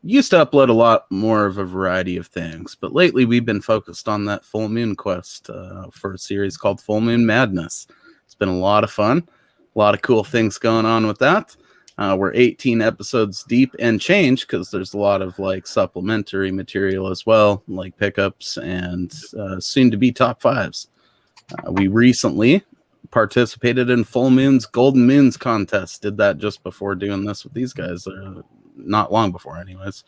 used to upload a lot more of a variety of things, but lately we've been focused on that full moon quest for a series called Full Moon Madness. It's been a lot of fun, a lot of cool things going on with that. We're 18 episodes deep and change because there's a lot of like supplementary material as well, like pickups and soon to be top fives. We recently participated in Full Moon's Golden Moons contest. Did that just before doing this with these guys, not long before, anyways.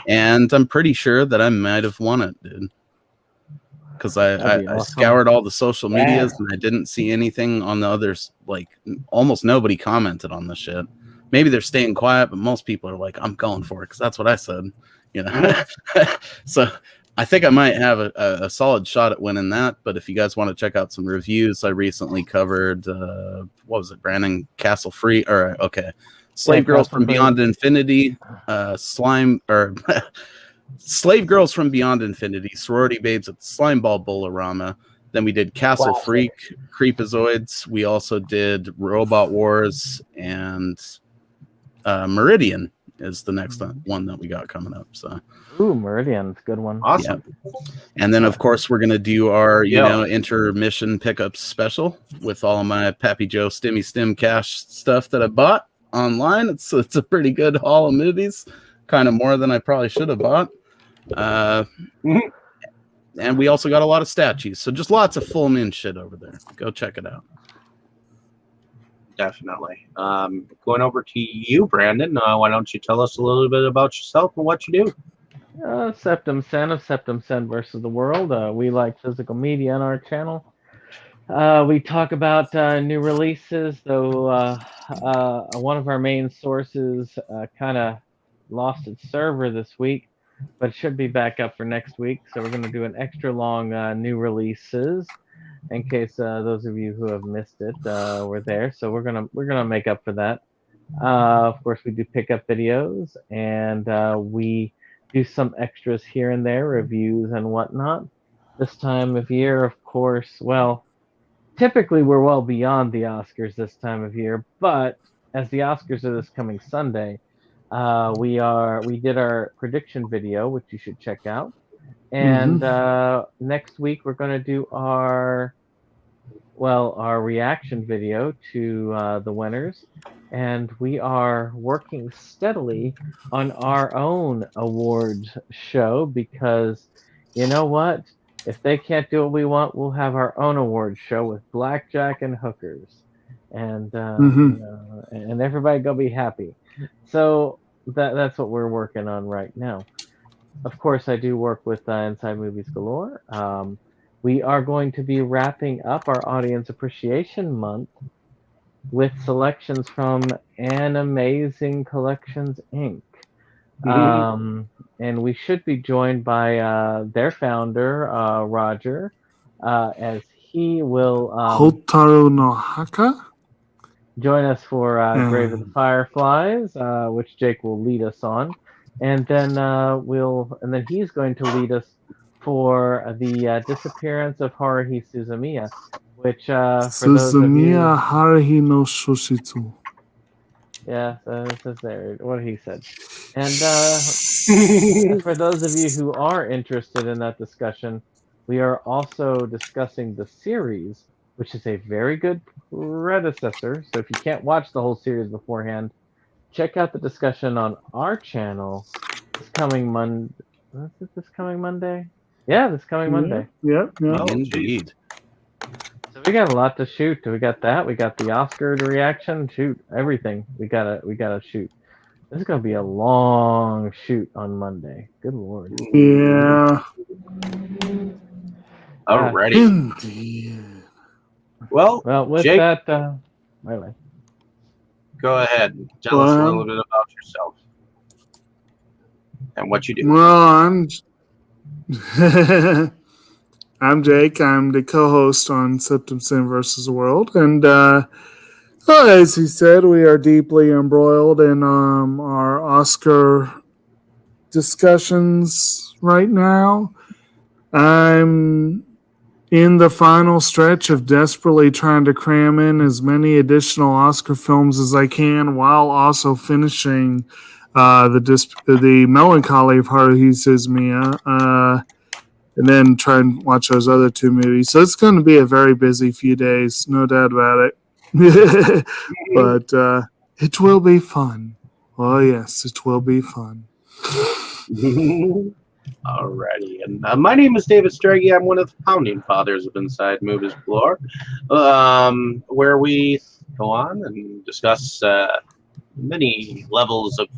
And I'm pretty sure that I might have won it, dude. Because I scoured all the social medias and I didn't see anything on the others. Like almost nobody commented on this shit. Maybe they're staying quiet, but most people are like, I'm going for it because that's what I said, you know. So I think I might have a solid shot at winning that. But if you guys want to check out some reviews, I recently covered what was it, Brandon Castle Free or Slave Girls from Beyond Infinity, Slave Girls from Beyond Infinity, Sorority Babes at the Slime Ball Bolorama. Then we did Castle Freak, Creepazoids. We also did Robot Wars, and Meridian is the next one that we got coming up. So, ooh, Meridian's a good one. Awesome. Yeah. And then, of course, we're gonna do our intermission pickup special with all of my Pappy Joe Stimmy Stim Cash stuff that I bought online. It's a pretty good haul of movies, kind of more than I probably should have bought. And we also got a lot of statues, so just lots of full moon shit over there. Go check it out. Definitely. Going over to you, Brandon. Why don't you tell us a little bit about yourself and what you do? Septum Sen of Septum Sen versus the World. We like physical media on our channel. We talk about new releases, though one of our main sources kind of lost its server this week, but it should be back up for next week. So we're going to do an extra long new releases in case those of you who have missed it were there. So we're gonna make up for that. Of course, we do pickup videos, and we do some extras here and there, reviews and whatnot. This time of year, of course, well, typically we're well beyond the Oscars this time of year, but as the Oscars are this coming Sunday, we did our prediction video, which you should check out. And next week we're going to do our reaction video to the winners, and we are working steadily on our own awards show because you know what? If they can't do what we want, we'll have our own awards show with blackjack and hookers, and and everybody go be happy. So that's what we're working on right now. of course, I do work with Inside Movies Galore. We are going to be wrapping up our Audience Appreciation Month with selections from Animazing Collections Inc. And we should be joined by their founder, Roger, as he will Hotaru no Haka. join us for Grave of the Fireflies, which Jake will lead us on, and then he's going to lead us for the Disappearance of Haruhi Suzumiya, which for those of you, Suzumiya Haruhi no Shoshitsu. yeah, this is there what he said, and for those of you who are interested in that discussion, we are also discussing the series, which is a very good predecessor. So if you can't watch the whole series beforehand, check out the discussion on our channel this coming Monday. Is it this coming Monday? Yeah, this coming Monday. Yep. Oh, Indeed. So we got a lot to shoot. We got that. We got the Oscar reaction. Shoot, everything. We gotta shoot. This is gonna be a long shoot on Monday. Good lord. Yeah. Alrighty. Indeed. Well, Well, with Jake, that, bye. go ahead. Tell us a Well- little bit about yourself and what you do. Well, I'm Jake. I'm the co-host on Septum Sin versus the World, and as he said, we are deeply embroiled in our Oscar discussions right now. I'm in the final stretch of desperately trying to cram in as many additional Oscar films as I can, while also finishing the Melancholy of Haruhi Suzumiya, and then try and watch those other two movies. So it's going to be a very busy few days, no doubt about it. But it will be fun. Oh yes, it will be fun. Alrighty, and my name is David Straggy. I'm one of the founding fathers of Inside Movies Galore, where we go on and discuss many levels of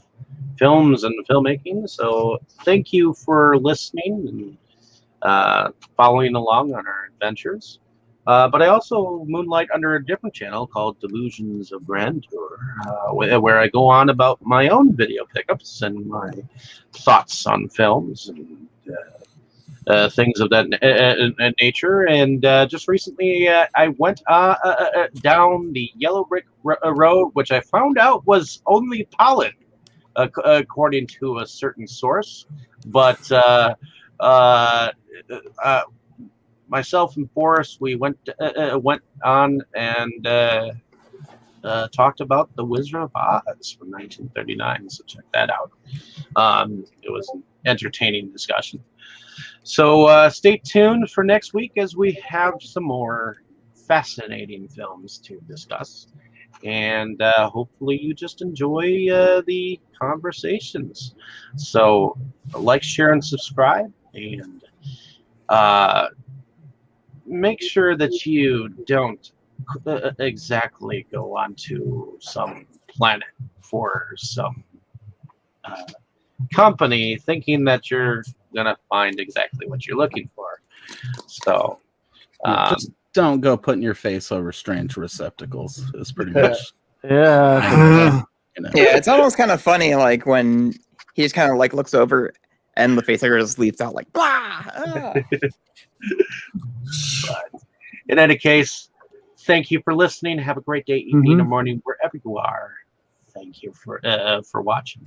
films and filmmaking. So thank you for listening and following along on our adventures. But I also moonlight under a different channel called Delusions of Grandeur, where I go on about my own video pickups and my thoughts on films and things of that nature. And just recently, I went down the yellow brick road, which I found out was only pollen, according to a certain source. But myself and Forrest, we went on and talked about The Wizard of Oz from 1939. So check that out. It was an entertaining discussion. So stay tuned for next week as we have some more fascinating films to discuss. And hopefully you just enjoy the conversations. So like, share, and subscribe. And make sure that you don't exactly go onto some planet for some company thinking that you're gonna find exactly what you're looking for. So Just don't go putting your face over strange receptacles. It's pretty much, Yeah. you know. Yeah, it's almost kind of funny, like when he just kind of like looks over and the facehugger just leaps out like blah. Ah. But in any case, thank you for listening. Have a great day, evening, or morning, wherever you are. Thank you for watching.